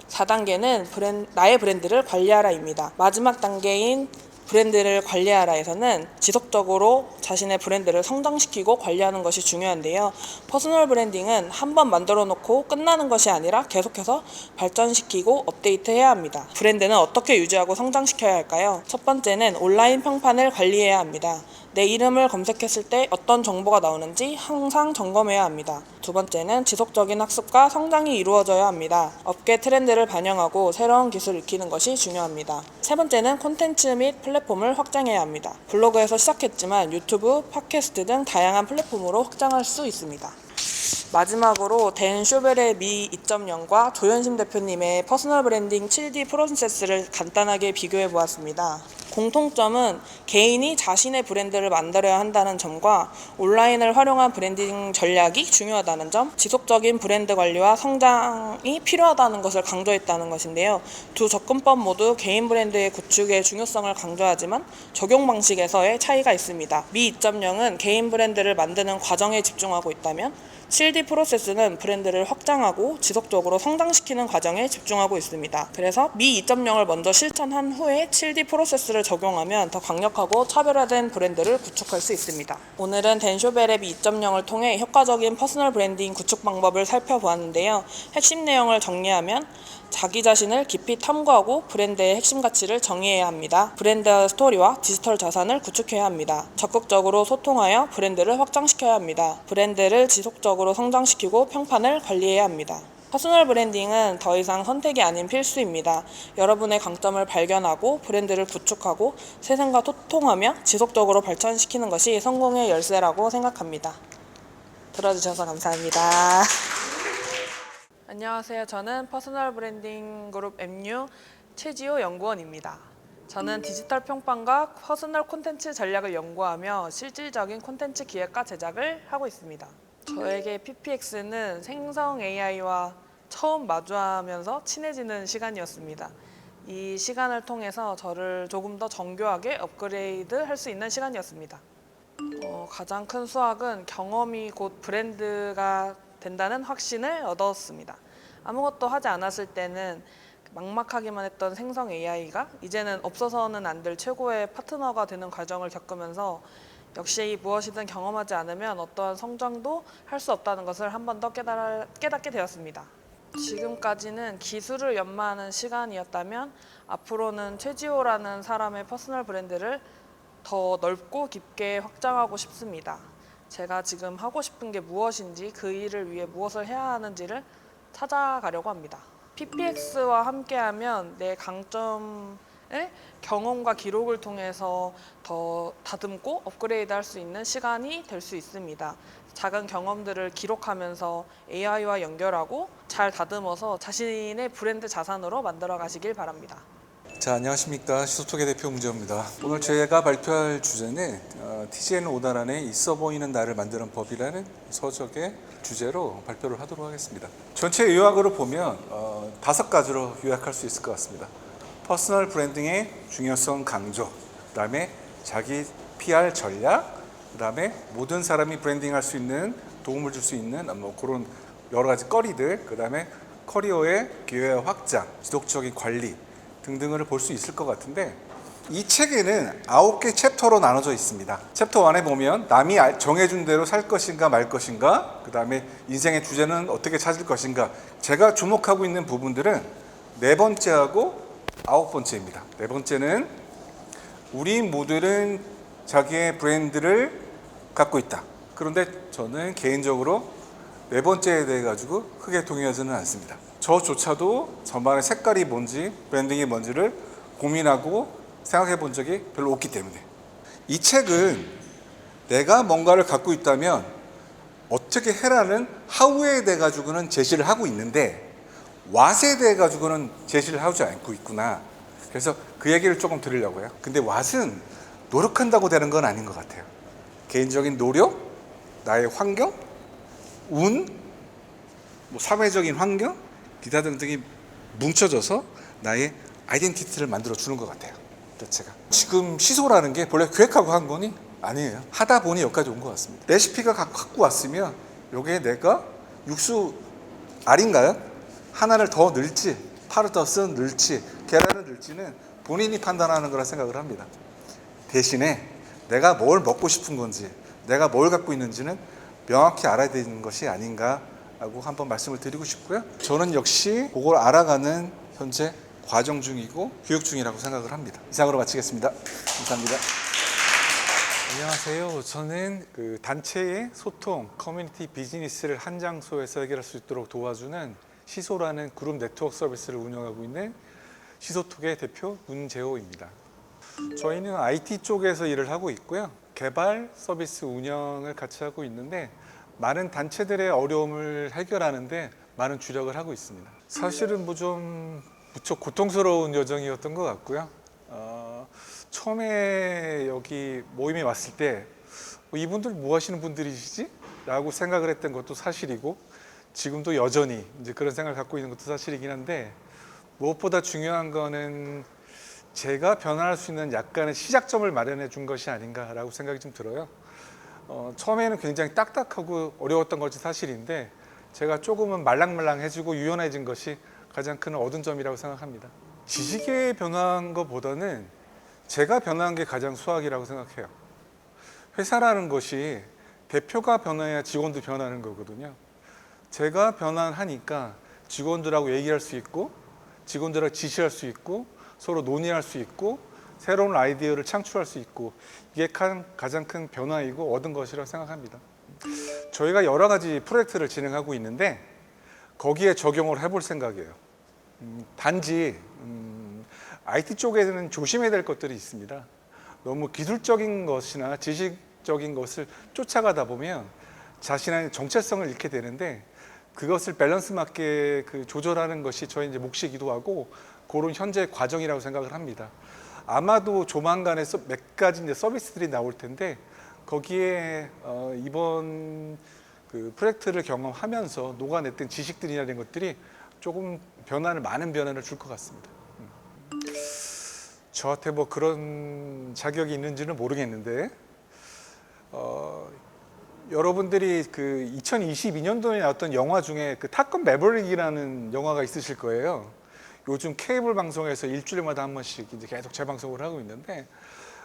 4단계는 나의 브랜드를 관리하라입니다. 마지막 단계인 브랜드를 관리하라에서는 지속적으로 자신의 브랜드를 성장시키고 관리하는 것이 중요한데요. 퍼스널 브랜딩은 한번 만들어 놓고 끝나는 것이 아니라 계속해서 발전시키고 업데이트해야 합니다. 브랜드는 어떻게 유지하고 성장시켜야 할까요? 첫 번째는 온라인 평판을 관리해야 합니다. 내 이름을 검색했을 때 어떤 정보가 나오는지 항상 점검해야 합니다. 두 번째는 지속적인 학습과 성장이 이루어져야 합니다. 업계 트렌드를 반영하고 새로운 기술을 익히는 것이 중요합니다. 세 번째는 콘텐츠 및 플랫폼을 확장해야 합니다. 블로그에서 시작했지만 유튜브, 팟캐스트 등 다양한 플랫폼으로 확장할 수 있습니다. 마지막으로 댄 쇼벨의 미 2.0과 조현심 대표님의 퍼스널 브랜딩 7D 프로세스를 간단하게 비교해 보았습니다. 공통점은 개인이 자신의 브랜드를 만들어야 한다는 점과 온라인을 활용한 브랜딩 전략이 중요하다는 점, 지속적인 브랜드 관리와 성장이 필요하다는 것을 강조했다는 것인데요. 두 접근법 모두 개인 브랜드의 구축의 중요성을 강조하지만 적용 방식에서의 차이가 있습니다. 미 2.0은 개인 브랜드를 만드는 과정에 집중하고 있다면 7D 프로세스는 브랜드를 확장하고 지속적으로 성장시키는 과정에 집중하고 있습니다. 그래서 미 2.0을 먼저 실천한 후에 7D 프로세스를 적용하면 더 강력하고 차별화된 브랜드를 구축할 수 있습니다. 오늘은 댄쇼베랩 2.0을 통해 효과적인 퍼스널 브랜딩 구축 방법을 살펴보았는데요. 핵심 내용을 정리하면 자기 자신을 깊이 탐구하고 브랜드의 핵심 가치를 정의해야 합니다. 브랜드 스토리와 디지털 자산을 구축해야 합니다. 적극적으로 소통하여 브랜드를 확장시켜야 합니다. 브랜드를 지속적으로 성장시키고 평판을 관리해야 합니다. 퍼스널 브랜딩은 더 이상 선택이 아닌 필수입니다. 여러분의 강점을 발견하고 브랜드를 구축하고 세상과 소통하며 지속적으로 발전시키는 것이 성공의 열쇠라고 생각합니다. 들어주셔서 감사합니다. 안녕하세요. 저는 퍼스널 브랜딩 그룹 MU 최지호 연구원입니다. 저는 디지털 평판과 퍼스널 콘텐츠 전략을 연구하며 실질적인 콘텐츠 기획과 제작을 하고 있습니다. 저에게 PPX는 생성 AI와 처음 마주하면서 친해지는 시간이었습니다. 이 시간을 통해서 저를 조금 더 정교하게 업그레이드 할 수 있는 시간이었습니다. 가장 큰 수확은 경험이 곧 브랜드가 된다는 확신을 얻었습니다. 아무것도 하지 않았을 때는 막막하기만 했던 생성 AI가 이제는 없어서는 안 될 최고의 파트너가 되는 과정을 겪으면서 역시 무엇이든 경험하지 않으면 어떠한 성장도 할 수 없다는 것을 한 번 더 깨닫게 되었습니다. 지금까지는 기술을 연마하는 시간이었다면 앞으로는 최지호라는 사람의 퍼스널 브랜드를 더 넓고 깊게 확장하고 싶습니다. 제가 지금 하고 싶은 게 무엇인지 그 일을 위해 무엇을 해야 하는지를 찾아가려고 합니다. PPX와 함께하면 내 강점을 경험과 기록을 통해서 더 다듬고 업그레이드 할 수 있는 시간이 될 수 있습니다. 작은 경험들을 기록하면서 AI와 연결하고 잘 다듬어서 자신의 브랜드 자산으로 만들어 가시길 바랍니다. 자, 안녕하십니까. 시소톡의 대표 문재호입니다. 오늘 제가 발표할 주제는 TGN 5단 안에 있어 보이는 나를 만드는 법이라는 서적의 주제로 발표를 하도록 하겠습니다. 전체 요약으로 보면 5가지로 요약할 수 있을 것 같습니다. 퍼스널 브랜딩의 중요성 강조, 그 다음에 자기 PR 전략, 그 다음에 모든 사람이 브랜딩할 수 있는, 도움을 줄 수 있는 그런 여러 가지 거리들, 그 다음에 커리어의 기회 확장, 지속적인 관리 등등을 볼 수 있을 것 같은데, 이 책에는 9개 챕터로 나눠져 있습니다. 챕터 1에 보면 남이 정해준 대로 살 것인가 말 것인가, 그 다음에 인생의 주제는 어떻게 찾을 것인가. 제가 주목하고 있는 부분들은 4번째하고 9번째입니다. 4번째는 우리 모두는 자기의 브랜드를 갖고 있다. 그런데 저는 개인적으로 4번째에 대해 가지고 크게 동의하지는 않습니다. 저조차도 저만의 색깔이 뭔지, 브랜딩이 뭔지를 고민하고 생각해 본 적이 별로 없기 때문에, 이 책은 내가 뭔가를 갖고 있다면 어떻게 해라는 how에 대해 가지고는 제시를 하고 있는데 what에 대해 가지고는 제시를 하지 않고 있구나. 그래서 그 얘기를 조금 드리려고 해요. 근데 what은 노력한다고 되는 건 아닌 것 같아요. 개인적인 노력, 나의 환경, 운, 사회적인 환경, 기타 등등이 뭉쳐져서 나의 아이덴티티를 만들어 주는 것 같아요. 자체가. 지금 시소라는 게 본래 기획하고 한 거니? 아니에요. 하다 보니 여기까지 온 것 같습니다. 레시피가 갖고 왔으면 여기에 내가 육수 알인가요? 하나를 더 넣을지, 파를 더 넣을지, 계란을 넣을지는 본인이 판단하는 거라 생각을 합니다. 대신에 내가 뭘 먹고 싶은 건지, 내가 뭘 갖고 있는지는 명확히 알아야 되는 것이 아닌가 하고 한번 말씀을 드리고 싶고요. 저는 역시 그걸 알아가는 현재 과정 중이고 교육 중이라고 생각을 합니다. 이상으로 마치겠습니다. 감사합니다. 안녕하세요. 저는 그 단체의 소통, 커뮤니티 비즈니스를 한 장소에서 해결할 수 있도록 도와주는 시소라는 그룹 네트워크 서비스를 운영하고 있는 시소톡의 대표 문재호입니다. 저희는 IT 쪽에서 일을 하고 있고요. 개발 서비스 운영을 같이 하고 있는데 많은 단체들의 어려움을 해결하는데 많은 주력을 하고 있습니다. 사실은 좀 무척 고통스러운 여정이었던 것 같고요. 처음에 여기 모임에 왔을 때 이분들 뭐 하시는 분들이시지? 라고 생각을 했던 것도 사실이고, 지금도 여전히 이제 그런 생각을 갖고 있는 것도 사실이긴 한데, 무엇보다 중요한 거는 제가 변화할 수 있는 약간의 시작점을 마련해 준 것이 아닌가라고 생각이 좀 들어요. 처음에는 굉장히 딱딱하고 어려웠던 것이 사실인데 제가 조금은 말랑말랑해지고 유연해진 것이 가장 큰 얻은 점이라고 생각합니다. 지식에 변화한 것보다는 제가 변화한 게 가장 수학이라고 생각해요. 회사라는 것이 대표가 변해야 직원도 변하는 거거든요. 제가 변화하니까 직원들하고 얘기할 수 있고 직원들하고 지시할 수 있고 서로 논의할 수 있고 새로운 아이디어를 창출할 수 있고 이게 가장 큰 변화이고 얻은 것이라고 생각합니다. 저희가 여러 가지 프로젝트를 진행하고 있는데 거기에 적용을 해볼 생각이에요. 단지 IT 쪽에는 조심해야 될 것들이 있습니다. 너무 기술적인 것이나 지식적인 것을 쫓아가다 보면 자신의 정체성을 잃게 되는데 그것을 밸런스 맞게 조절하는 것이 저희 이제 몫이기도 하고 그런 현재 과정이라고 생각을 합니다. 아마도 조만간에 몇 가지 이제 서비스들이 나올 텐데 거기에 이번 프로젝트를 경험하면서 녹아냈던 지식들이나 이런 것들이 조금 많은 변화를 줄 것 같습니다. 저한테 뭐 그런 자격이 있는지는 모르겠는데 여러분들이 2022년도에 나왔던 영화 중에 탑건 매버릭이라는 영화가 있으실 거예요. 요즘 케이블 방송에서 일주일마다 한 번씩 이제 계속 재방송을 하고 있는데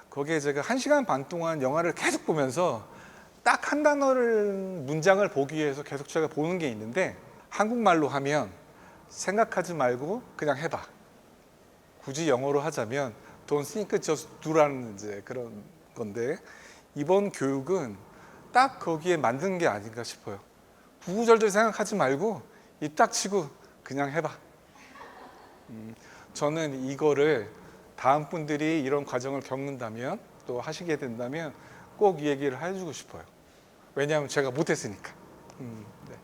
거기에 제가 1시간 반 동안 영화를 계속 보면서 딱 한 문장을 보기 위해서 계속 제가 보는 게 있는데 한국말로 하면 생각하지 말고 그냥 해봐. 굳이 영어로 하자면 Don't think, just do라는 이제 그런 건데 이번 교육은 딱 거기에 만든 게 아닌가 싶어요. 구구절절 생각하지 말고 입 딱 치고 그냥 해봐. 저는 이거를 다음 분들이 이런 과정을 겪는다면 또 하시게 된다면 꼭 이 얘기를 해주고 싶어요. 왜냐하면 제가 못했으니까. 네.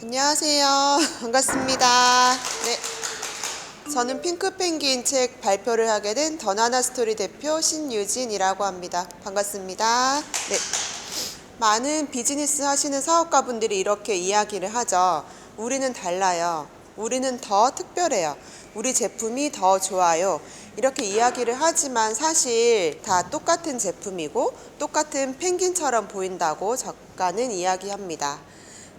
안녕하세요. 반갑습니다. 네. 저는 핑크펭귄 책 발표를 하게 된 더나나 스토리 대표 신유진이라고 합니다. 반갑습니다. 네. 많은 비즈니스 하시는 사업가분들이 이렇게 이야기를 하죠. 우리는 달라요. 우리는 더 특별해요. 우리 제품이 더 좋아요. 이렇게 이야기를 하지만 사실 다 똑같은 제품이고 똑같은 펭귄처럼 보인다고 작가는 이야기합니다.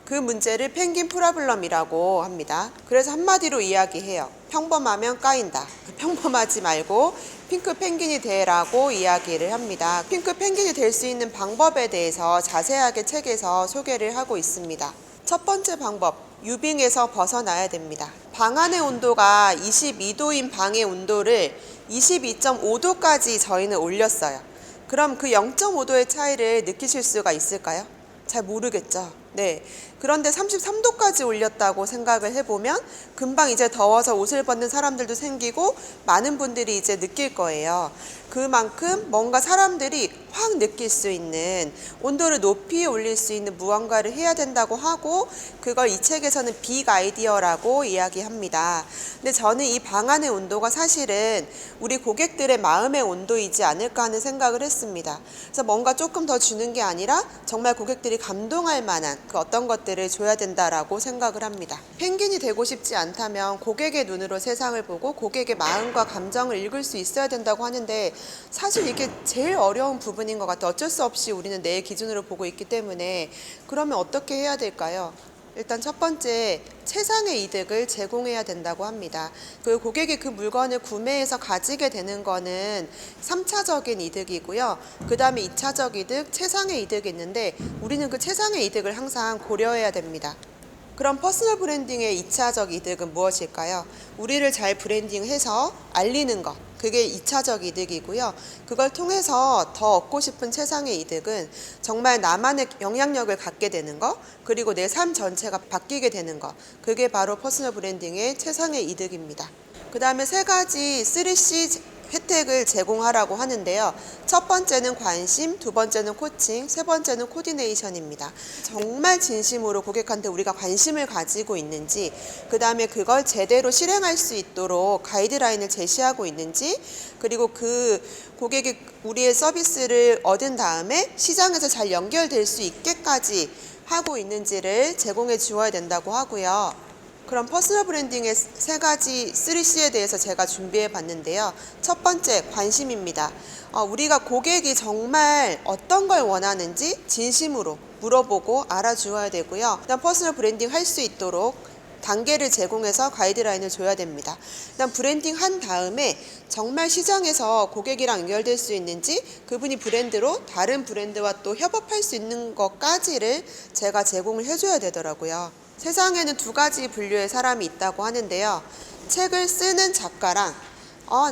그 문제를 펭귄 프로블럼이라고 합니다. 그래서 한마디로 이야기해요. 평범하면 까인다. 평범하지 말고 핑크 펭귄이 되라고 이야기를 합니다. 핑크 펭귄이 될 수 있는 방법에 대해서 자세하게 책에서 소개를 하고 있습니다. 첫 번째 방법, 유빙에서 벗어나야 됩니다. 방 안의 온도가 22도인 방의 온도를 22.5도까지 저희는 올렸어요. 그럼 그 0.5도의 차이를 느끼실 수가 있을까요? 잘 모르겠죠. 네. 그런데 33도까지 올렸다고 생각을 해보면 금방 이제 더워서 옷을 벗는 사람들도 생기고 많은 분들이 이제 느낄 거예요. 그만큼 뭔가 사람들이 확 느낄 수 있는 온도를 높이 올릴 수 있는 무언가를 해야 된다고 하고 그걸 이 책에서는 빅 아이디어라고 이야기합니다. 근데 저는 이 방 안의 온도가 사실은 우리 고객들의 마음의 온도이지 않을까 하는 생각을 했습니다. 그래서 뭔가 조금 더 주는 게 아니라 정말 고객들이 감동할 만한 그 어떤 것들을 줘야 된다라고 생각을 합니다. 펭귄이 되고 싶지 않다면 고객의 눈으로 세상을 보고 고객의 마음과 감정을 읽을 수 있어야 된다고 하는데 사실 이게 제일 어려운 부분인 것 같아요. 어쩔 수 없이 우리는 내 기준으로 보고 있기 때문에 그러면 어떻게 해야 될까요? 일단 첫 번째, 최상의 이득을 제공해야 된다고 합니다. 그 고객이 그 물건을 구매해서 가지게 되는 거는 3차적인 이득이고요. 그 다음에 2차적 이득, 최상의 이득이 있는데 우리는 그 최상의 이득을 항상 고려해야 됩니다. 그럼 퍼스널 브랜딩의 2차적 이득은 무엇일까요? 우리를 잘 브랜딩해서 알리는 것. 그게 2차적 이득이고요. 그걸 통해서 더 얻고 싶은 최상의 이득은 정말 나만의 영향력을 갖게 되는 것, 그리고 내 삶 전체가 바뀌게 되는 것. 그게 바로 퍼스널 브랜딩의 최상의 이득입니다. 그 다음에 3가지 3C 혜택을 제공하라고 하는데요. 첫 번째는 관심, 두 번째는 코칭, 세 번째는 코디네이션입니다. 정말 진심으로 고객한테 우리가 관심을 가지고 있는지, 그 다음에 그걸 제대로 실행할 수 있도록 가이드라인을 제시하고 있는지, 그리고 그 고객이 우리의 서비스를 얻은 다음에 시장에서 잘 연결될 수 있게까지 하고 있는지를 제공해 주어야 된다고 하고요. 그럼 퍼스널 브랜딩의 세 가지 3C에 대해서 제가 준비해 봤는데요. 첫 번째, 관심입니다. 우리가 고객이 정말 어떤 걸 원하는지 진심으로 물어보고 알아주어야 되고요. 일단 퍼스널 브랜딩 할 수 있도록 단계를 제공해서 가이드라인을 줘야 됩니다. 일단 브랜딩 한 다음에 정말 시장에서 고객이랑 연결될 수 있는지, 그분이 브랜드로 다른 브랜드와 또 협업할 수 있는 것까지를 제가 제공을 해줘야 되더라고요. 세상에는 두 가지 분류의 사람이 있다고 하는데요. 책을 쓰는 작가랑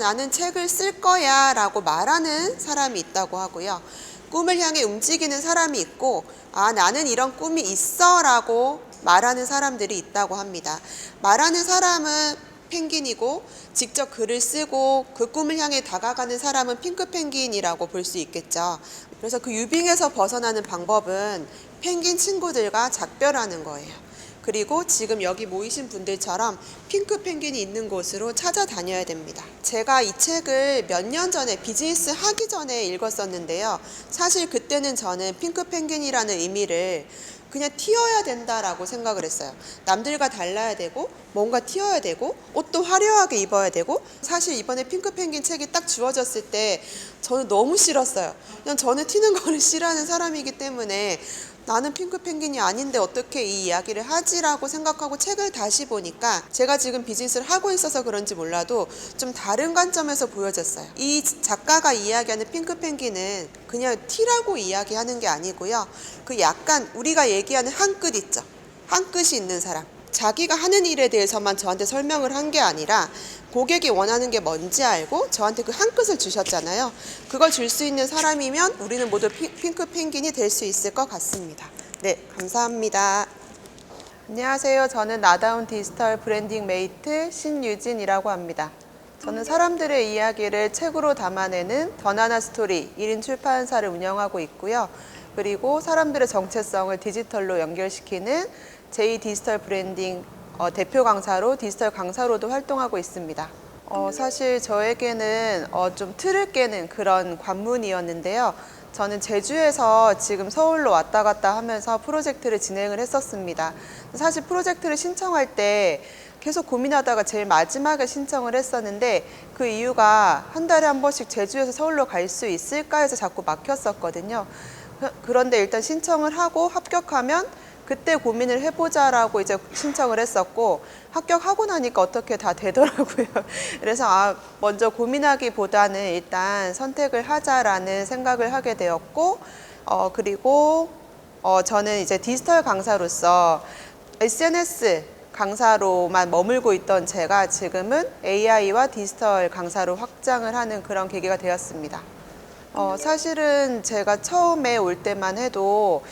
나는 책을 쓸 거야 라고 말하는 사람이 있다고 하고요. 꿈을 향해 움직이는 사람이 있고 나는 이런 꿈이 있어 라고 말하는 사람들이 있다고 합니다. 말하는 사람은 펭귄이고 직접 글을 쓰고 그 꿈을 향해 다가가는 사람은 핑크 펭귄이라고 볼 수 있겠죠. 그래서 그 유빙에서 벗어나는 방법은 펭귄 친구들과 작별하는 거예요. 그리고 지금 여기 모이신 분들처럼 핑크 펭귄이 있는 곳으로 찾아다녀야 됩니다. 제가 이 책을 몇 년 전에 비즈니스 하기 전에 읽었었는데요. 사실 그때는 저는 핑크 펭귄이라는 의미를 그냥 튀어야 된다라고 생각을 했어요. 남들과 달라야 되고 뭔가 튀어야 되고 옷도 화려하게 입어야 되고, 사실 이번에 핑크 펭귄 책이 딱 주어졌을 때 저는 너무 싫었어요. 그냥 저는 튀는 거를 싫어하는 사람이기 때문에 나는 핑크 펭귄이 아닌데 어떻게 이 이야기를 하지라고 생각하고 책을 다시 보니까 제가 지금 비즈니스를 하고 있어서 그런지 몰라도 좀 다른 관점에서 보여졌어요. 이 작가가 이야기하는 핑크 펭귄은 그냥 티라고 이야기하는 게 아니고요. 그 약간 우리가 얘기하는 한 끗 있죠. 한 끗이 있는 사람. 자기가 하는 일에 대해서만 저한테 설명을 한 게 아니라 고객이 원하는 게 뭔지 알고 저한테 그 한 끗을 주셨잖아요. 그걸 줄 수 있는 사람이면 우리는 모두 핑크 펭귄이 될 수 있을 것 같습니다. 네, 감사합니다. 안녕하세요. 저는 나다운 디지털 브랜딩 메이트 신유진이라고 합니다. 저는 사람들의 이야기를 책으로 담아내는 더나나 스토리 1인 출판사를 운영하고 있고요. 그리고 사람들의 정체성을 디지털로 연결시키는 j 디지털 브랜딩 대표 강사로 디지털 강사로도 활동하고 있습니다. 사실 저에게는 좀 틀을 깨는 그런 관문이었는데요. 저는 제주에서 지금 서울로 왔다 갔다 하면서 프로젝트를 진행을 했었습니다. 사실 프로젝트를 신청할 때 계속 고민하다가 제일 마지막에 신청을 했었는데, 그 이유가 한 달에 한 번씩 제주에서 서울로 갈 수 있을까 해서 자꾸 막혔었거든요. 그런데 일단 신청을 하고 합격하면 그때 고민을 해보자라고 이제 신청을 했었고, 합격하고 나니까 어떻게 다 되더라고요. 그래서 먼저 고민하기보다는 일단 선택을 하자라는 생각을 하게 되었고, 그리고 저는 이제 디지털 강사로서 SNS 강사로만 머물고 있던 제가 지금은 AI와 디지털 강사로 확장을 하는 그런 계기가 되었습니다. 사실은 제가 처음에 올 때만 해도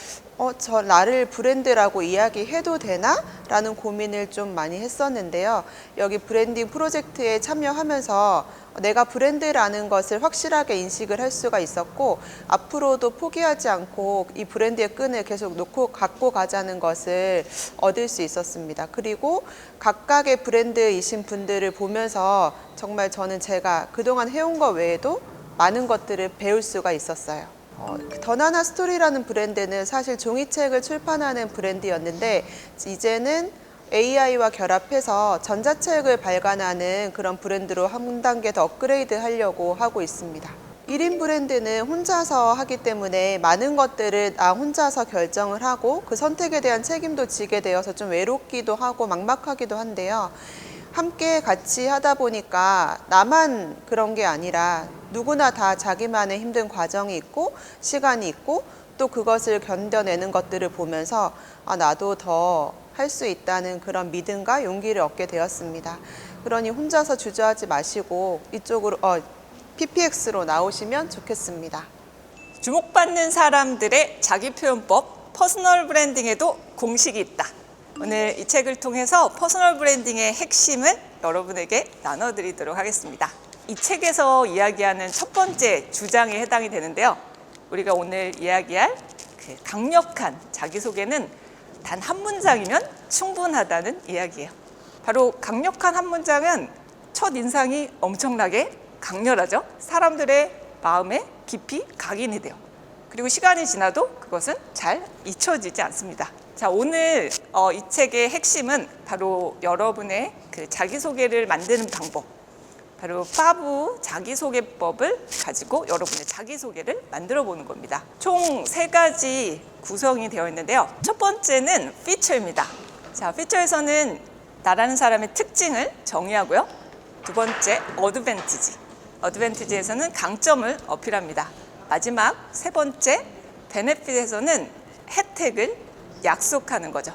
나를 브랜드라고 이야기해도 되나? 라는 고민을 좀 많이 했었는데요. 여기 브랜딩 프로젝트에 참여하면서 내가 브랜드라는 것을 확실하게 인식을 할 수가 있었고, 앞으로도 포기하지 않고 이 브랜드의 끈을 계속 갖고 가자는 것을 얻을 수 있었습니다. 그리고 각각의 브랜드이신 분들을 보면서 정말 저는 제가 그동안 해온 것 외에도 많은 것들을 배울 수가 있었어요. 더나나 스토리라는 브랜드는 사실 종이책을 출판하는 브랜드였는데, 이제는 AI와 결합해서 전자책을 발간하는 그런 브랜드로 한 단계 더 업그레이드 하려고 하고 있습니다. 1인 브랜드는 혼자서 하기 때문에 많은 것들을 나 혼자서 결정을 하고 그 선택에 대한 책임도 지게 되어서 좀 외롭기도 하고 막막하기도 한데요. 함께 같이 하다 보니까 나만 그런 게 아니라 누구나 다 자기만의 힘든 과정이 있고 시간이 있고 또 그것을 견뎌내는 것들을 보면서 나도 더 할 수 있다는 그런 믿음과 용기를 얻게 되었습니다. 그러니 혼자서 주저하지 마시고 이쪽으로 PPX로 나오시면 좋겠습니다. 주목받는 사람들의 자기표현법, 퍼스널 브랜딩에도 공식이 있다. 오늘 이 책을 통해서 퍼스널 브랜딩의 핵심을 여러분에게 나눠드리도록 하겠습니다. 이 책에서 이야기하는 첫 번째 주장에 해당이 되는데요. 우리가 오늘 이야기할 그 강력한 자기소개는 단 한 문장이면 충분하다는 이야기예요. 바로 강력한 한 문장은 첫 인상이 엄청나게 강렬하죠. 사람들의 마음에 깊이 각인이 돼요. 그리고 시간이 지나도 그것은 잘 잊혀지지 않습니다. 자, 오늘 이 책의 핵심은 바로 여러분의 그 자기소개를 만드는 방법, 바로 파브 자기소개법을 가지고 여러분의 자기소개를 만들어 보는 겁니다. 총 3가지 구성이 되어 있는데요. 첫 번째는 피처입니다. 자, 피처에서는 나라는 사람의 특징을 정의하고요. 두 번째, 어드밴티지. 어드밴티지에서는 강점을 어필합니다. 마지막 세 번째, 베네핏에서는 혜택을 약속하는 거죠.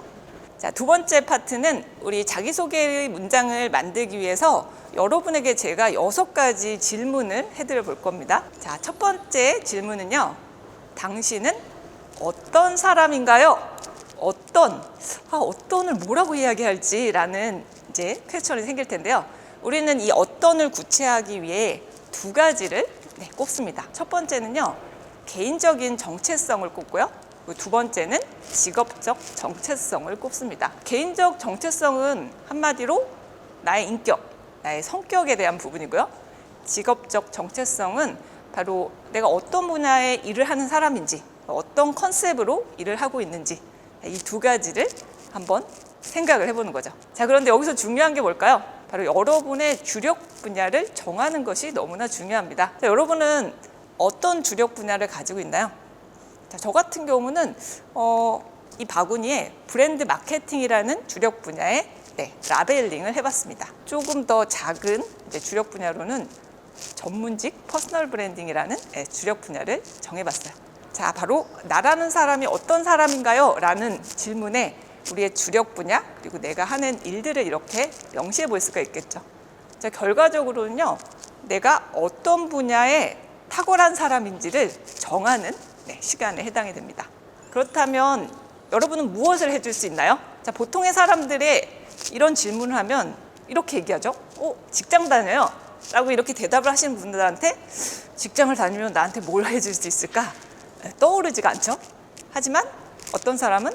자, 두 번째 파트는 우리 자기소개의 문장을 만들기 위해서 여러분에게 제가 6가지 질문을 해드려 볼 겁니다. 자, 첫 번째 질문은요. 당신은 어떤 사람인가요? 어떤을 뭐라고 이야기할지라는 이제 퀘스천이 생길 텐데요. 우리는 이 어떤을 구체화하기 위해 2가지를 꼽습니다. 첫 번째는요. 개인적인 정체성을 꼽고요. 두 번째는 직업적 정체성을 꼽습니다. 개인적 정체성은 한마디로 나의 인격, 나의 성격에 대한 부분이고요. 직업적 정체성은 바로 내가 어떤 분야에 일을 하는 사람인지, 어떤 컨셉으로 일을 하고 있는지, 이 2가지를 한번 생각을 해보는 거죠. 자, 그런데 여기서 중요한 게 뭘까요? 바로 여러분의 주력 분야를 정하는 것이 너무나 중요합니다. 자, 여러분은 어떤 주력 분야를 가지고 있나요? 자, 저 같은 경우는 이 바구니에 브랜드 마케팅이라는 주력 분야에 라벨링을 해봤습니다. 조금 더 작은 이제 주력 분야로는 전문직 퍼스널 브랜딩이라는 주력 분야를 정해봤어요. 자, 바로 나라는 사람이 어떤 사람인가요? 라는 질문에 우리의 주력 분야 그리고 내가 하는 일들을 이렇게 명시해 볼 수가 있겠죠. 자, 결과적으로는요. 내가 어떤 분야에 탁월한 사람인지를 정하는 시간에 해당이 됩니다. 그렇다면 여러분은 무엇을 해줄 수 있나요? 자, 보통의 사람들의 이런 질문을 하면 이렇게 얘기하죠. 직장 다녀요? 라고 이렇게 대답을 하시는 분들한테 직장을 다니면 나한테 뭘 해줄 수 있을까? 떠오르지가 않죠. 하지만 어떤 사람은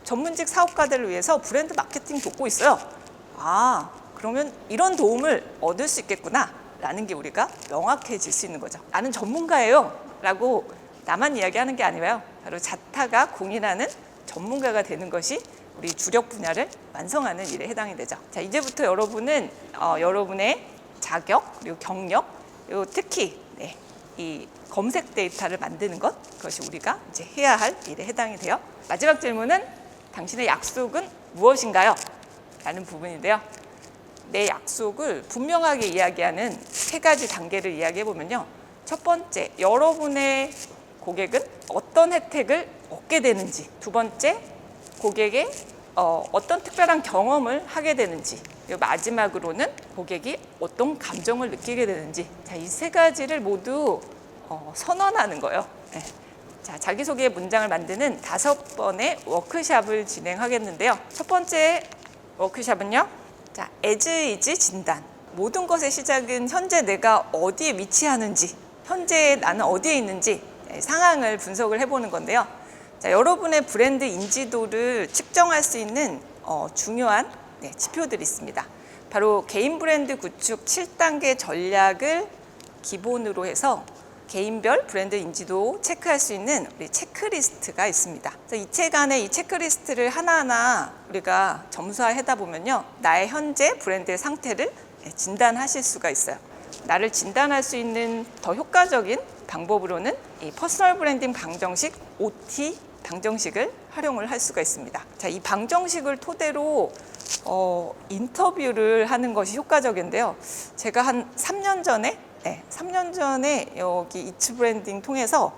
전문직 사업가들을 위해서 브랜드 마케팅 돕고 있어요. 그러면 이런 도움을 얻을 수 있겠구나 라는 게 우리가 명확해질 수 있는 거죠. 나는 전문가예요 라고 나만 이야기하는 게 아니라요. 바로 자타가 공인하는 전문가가 되는 것이 우리 주력 분야를 완성하는 일에 해당이 되죠. 자, 이제부터 여러분은 여러분의 자격 그리고 경력 그리고 특히 이 검색 데이터를 만드는 것 그것이 우리가 이제 해야 할 일에 해당이 돼요. 마지막 질문은 당신의 약속은 무엇인가요? 라는 부분인데요. 내 약속을 분명하게 이야기하는 3가지 단계를 이야기해 보면요. 첫 번째, 여러분의 고객은 어떤 혜택을 얻게 되는지. 두 번째, 고객의 어떤 특별한 경험을 하게 되는지. 그리고 마지막으로는 고객이 어떤 감정을 느끼게 되는지. 자, 이 3가지를 모두 선언하는 거예요. 네. 자, 자기소개 문장을 만드는 5번의 워크샵을 진행하겠는데요. 첫 번째 워크샵은요. 자, as is 진단. 모든 것의 시작은 현재 내가 어디에 위치하는지, 현재 나는 어디에 있는지 상황을 분석을 해보는 건데요. 자, 여러분의 브랜드 인지도를 측정할 수 있는 중요한 지표들이 있습니다. 바로 개인 브랜드 구축 7단계 전략을 기본으로 해서 개인별 브랜드 인지도 체크할 수 있는 우리 체크리스트가 있습니다. 이 책 안에 이 체크리스트를 하나하나 우리가 점수화하다 보면요. 나의 현재 브랜드의 상태를 진단하실 수가 있어요. 나를 진단할 수 있는 더 효과적인 방법으로는 이 퍼스널 브랜딩 방정식 OT 방정식을 활용을 할 수가 있습니다. 자, 이 방정식을 토대로 인터뷰를 하는 것이 효과적인데요. 제가 한 3년 전에 여기 이츠 브랜딩 통해서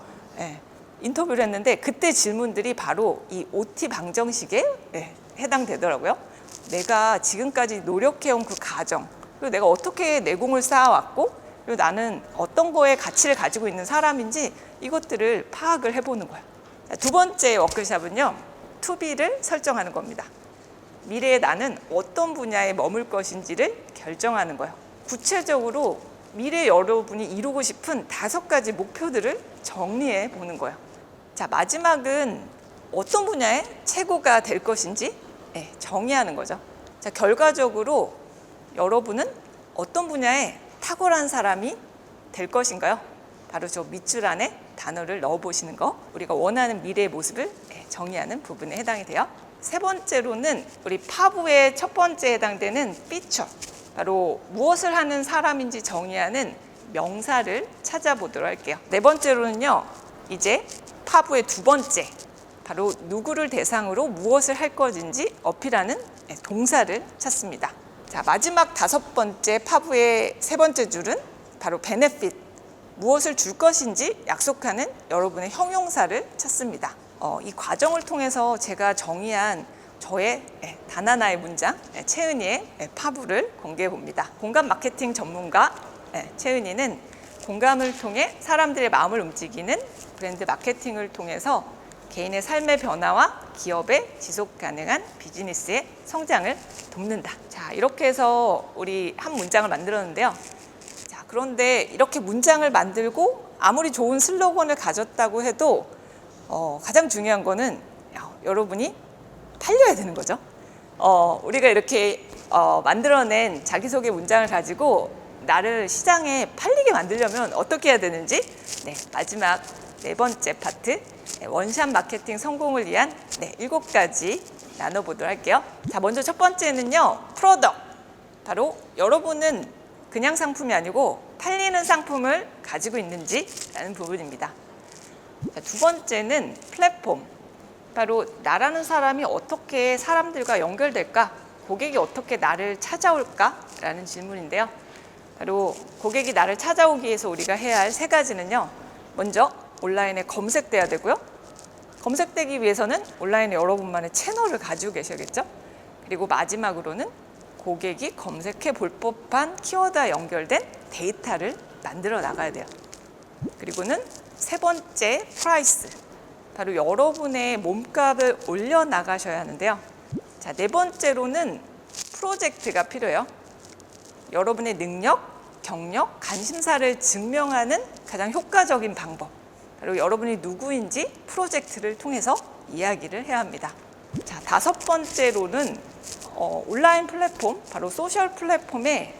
인터뷰를 했는데 그때 질문들이 바로 이 OT 방정식에 해당되더라고요. 내가 지금까지 노력해온 그 과정, 그리고 내가 어떻게 내공을 쌓아왔고, 그리고 나는 어떤 거에 가치를 가지고 있는 사람인지 이것들을 파악을 해보는 거예요. 두 번째 워크숍은요, 투비를 설정하는 겁니다. 미래의 나는 어떤 분야에 머물 것인지를 결정하는 거예요. 구체적으로 미래 여러분이 이루고 싶은 5가지 목표들을 정리해 보는 거예요. 자, 마지막은 어떤 분야에 최고가 될 것인지 정의하는 거죠. 자, 결과적으로 여러분은 어떤 분야에 탁월한 사람이 될 것인가요? 바로 저 밑줄 안에 단어를 넣어 보시는 거, 우리가 원하는 미래의 모습을 정의하는 부분에 해당이 돼요. 세 번째로는 우리 파부의 첫 번째 해당되는 피처, 바로 무엇을 하는 사람인지 정의하는 명사를 찾아보도록 할게요. 네 번째로는요, 이제 파부의 두 번째, 바로 누구를 대상으로 무엇을 할 것인지 어필하는 동사를 찾습니다. 자, 마지막 다섯 번째 파부의 세 번째 줄은 바로 benefit, 무엇을 줄 것인지 약속하는 여러분의 형용사를 찾습니다. 이 과정을 통해서 제가 정의한 저의 단 하나의 문장, 채은이의 파부를 공개해 봅니다. 공감 마케팅 전문가 채은이는 공감을 통해 사람들의 마음을 움직이는 브랜드 마케팅을 통해서 개인의 삶의 변화와 기업의 지속 가능한 비즈니스의 성장을 돕는다. 자, 이렇게 해서 우리 한 문장을 만들었는데요. 자, 그런데 이렇게 문장을 만들고 아무리 좋은 슬로건을 가졌다고 해도 가장 중요한 거는 여러분이 팔려야 되는 거죠. 우리가 이렇게 만들어낸 자기소개 문장을 가지고 나를 시장에 팔리게 만들려면 어떻게 해야 되는지, 마지막 네 번째 파트, 원샷 마케팅 성공을 위한 7가지 나눠보도록 할게요. 자, 먼저 첫 번째는요, 프로덕트. 바로 여러분은 그냥 상품이 아니고 팔리는 상품을 가지고 있는지라는 부분입니다. 자, 두 번째는 플랫폼. 바로 나라는 사람이 어떻게 사람들과 연결될까? 고객이 어떻게 나를 찾아올까? 라는 질문인데요. 바로 고객이 나를 찾아오기 위해서 우리가 해야 할 세 가지는요. 먼저 온라인에 검색돼야 되고요. 검색되기 위해서는 온라인에 여러분만의 채널을 가지고 계셔야겠죠. 그리고 마지막으로는 고객이 검색해 볼 법한 키워드와 연결된 데이터를 만들어 나가야 돼요. 그리고는 세 번째, 프라이스. 바로 여러분의 몸값을 올려 나가셔야 하는데요. 자, 네 번째로는 프로젝트가 필요해요. 여러분의 능력, 경력, 관심사를 증명하는 가장 효과적인 방법. 바로 여러분이 누구인지 프로젝트를 통해서 이야기를 해야 합니다. 자, 다섯 번째로는 온라인 플랫폼, 바로 소셜 플랫폼의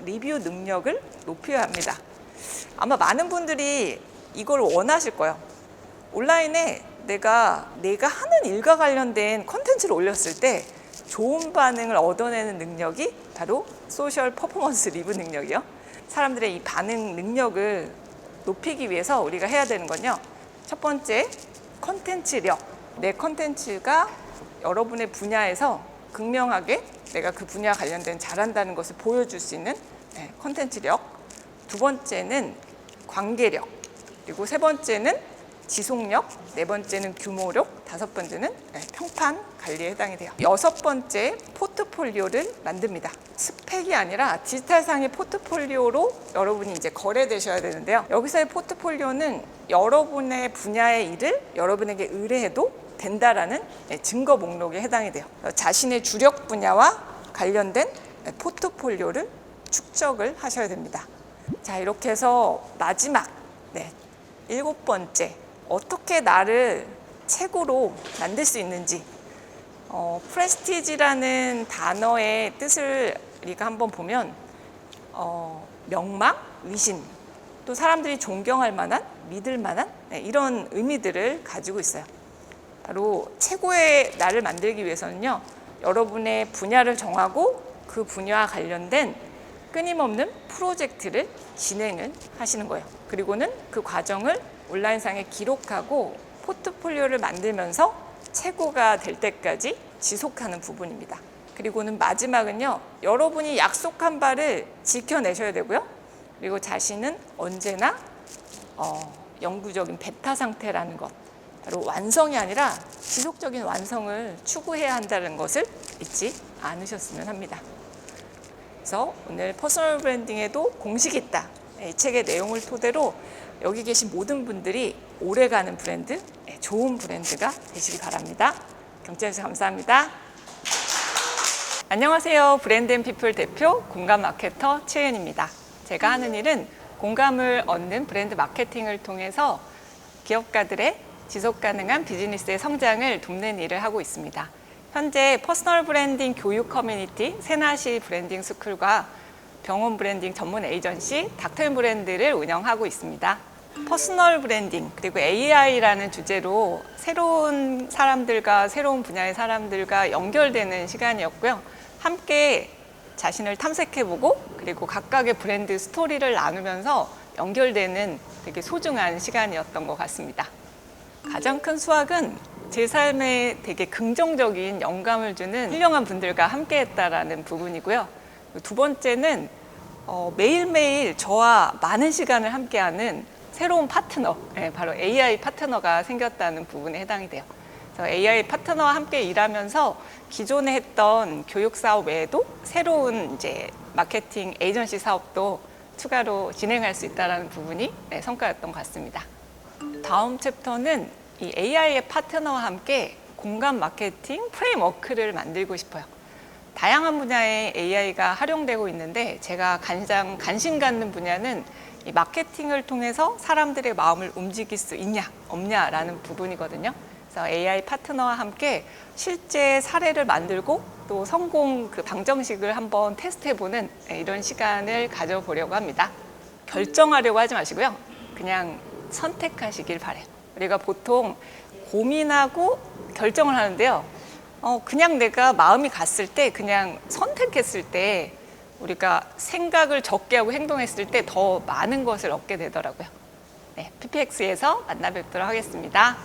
리뷰 능력을 높여야 합니다. 아마 많은 분들이 이걸 원하실 거예요. 온라인에 내가 하는 일과 관련된 콘텐츠를 올렸을 때 좋은 반응을 얻어내는 능력이 바로 소셜 퍼포먼스 리뷰 능력이요. 사람들의 이 반응 능력을 높이기 위해서 우리가 해야 되는 건요. 첫 번째, 콘텐츠력. 내 콘텐츠가 여러분의 분야에서 극명하게 내가 그 분야와 관련된 잘한다는 것을 보여줄 수 있는 콘텐츠력. 두 번째는 관계력. 그리고 세 번째는 지속력, 네 번째는 규모력, 다섯 번째는 평판 관리에 해당이 돼요. 여섯 번째, 포트폴리오를 만듭니다. 스펙이 아니라 디지털상의 포트폴리오로 여러분이 이제 거래되셔야 되는데요. 여기서의 포트폴리오는 여러분의 분야의 일을 여러분에게 의뢰해도 된다라는 증거 목록에 해당이 돼요. 자신의 주력 분야와 관련된 포트폴리오를 축적을 하셔야 됩니다. 자, 이렇게 해서 마지막 일곱 번째, 어떻게 나를 최고로 만들 수 있는지. 프레스티지라는 단어의 뜻을 우리가 한번 보면 명망, 의심, 또 사람들이 존경할 만한, 믿을 만한 이런 의미들을 가지고 있어요. 바로 최고의 나를 만들기 위해서는요, 여러분의 분야를 정하고 그 분야와 관련된 끊임없는 프로젝트를 진행을 하시는 거예요. 그리고는 그 과정을 온라인상에 기록하고 포트폴리오를 만들면서 최고가 될 때까지 지속하는 부분입니다. 그리고는 마지막은요, 여러분이 약속한 바를 지켜내셔야 되고요. 그리고 자신은 언제나 영구적인 베타 상태라는 것, 바로 완성이 아니라 지속적인 완성을 추구해야 한다는 것을 잊지 않으셨으면 합니다. 그래서 오늘 퍼스널 브랜딩에도 공식이 있다. 이 책의 내용을 토대로 여기 계신 모든 분들이 오래가는 브랜드, 좋은 브랜드가 되시기 바랍니다. 경청해주셔서 감사합니다. 안녕하세요. 브랜드앤피플 대표 공감 마케터 최은입니다. 제가 하는 일은 공감을 얻는 브랜드 마케팅을 통해서 기업가들의 지속가능한 비즈니스의 성장을 돕는 일을 하고 있습니다. 현재 퍼스널 브랜딩 교육 커뮤니티 세나시 브랜딩 스쿨과 병원 브랜딩 전문 에이전시 닥터앤 브랜드를 운영하고 있습니다. 퍼스널 브랜딩 그리고 AI라는 주제로 새로운 사람들과 새로운 분야의 사람들과 연결되는 시간이었고요. 함께 자신을 탐색해보고 그리고 각각의 브랜드 스토리를 나누면서 연결되는 되게 소중한 시간이었던 것 같습니다. 가장 큰 수확은 제 삶에 되게 긍정적인 영감을 주는 훌륭한 분들과 함께 했다라는 부분이고요. 두 번째는 매일매일 저와 많은 시간을 함께하는 새로운 파트너, 바로 AI 파트너가 생겼다는 부분에 해당이 돼요. 그래서 AI 파트너와 함께 일하면서 기존에 했던 교육 사업 외에도 새로운 이제 마케팅 에이전시 사업도 추가로 진행할 수 있다는 부분이 성과였던 것 같습니다. 다음 챕터는 이 AI의 파트너와 함께 공감 마케팅 프레임워크를 만들고 싶어요. 다양한 분야의 AI가 활용되고 있는데 제가 가장 관심 갖는 분야는 이 마케팅을 통해서 사람들의 마음을 움직일 수 있냐 없냐라는 부분이거든요. 그래서 AI 파트너와 함께 실제 사례를 만들고 또 성공 그 방정식을 한번 테스트해보는 이런 시간을 가져보려고 합니다. 결정하려고 하지 마시고요. 그냥 선택하시길 바래요. 우리가 보통 고민하고 결정을 하는데요. 그냥 내가 마음이 갔을 때 그냥 선택했을 때 우리가 생각을 적게 하고 행동했을 때 더 많은 것을 얻게 되더라고요. 네, PPX에서 만나 뵙도록 하겠습니다.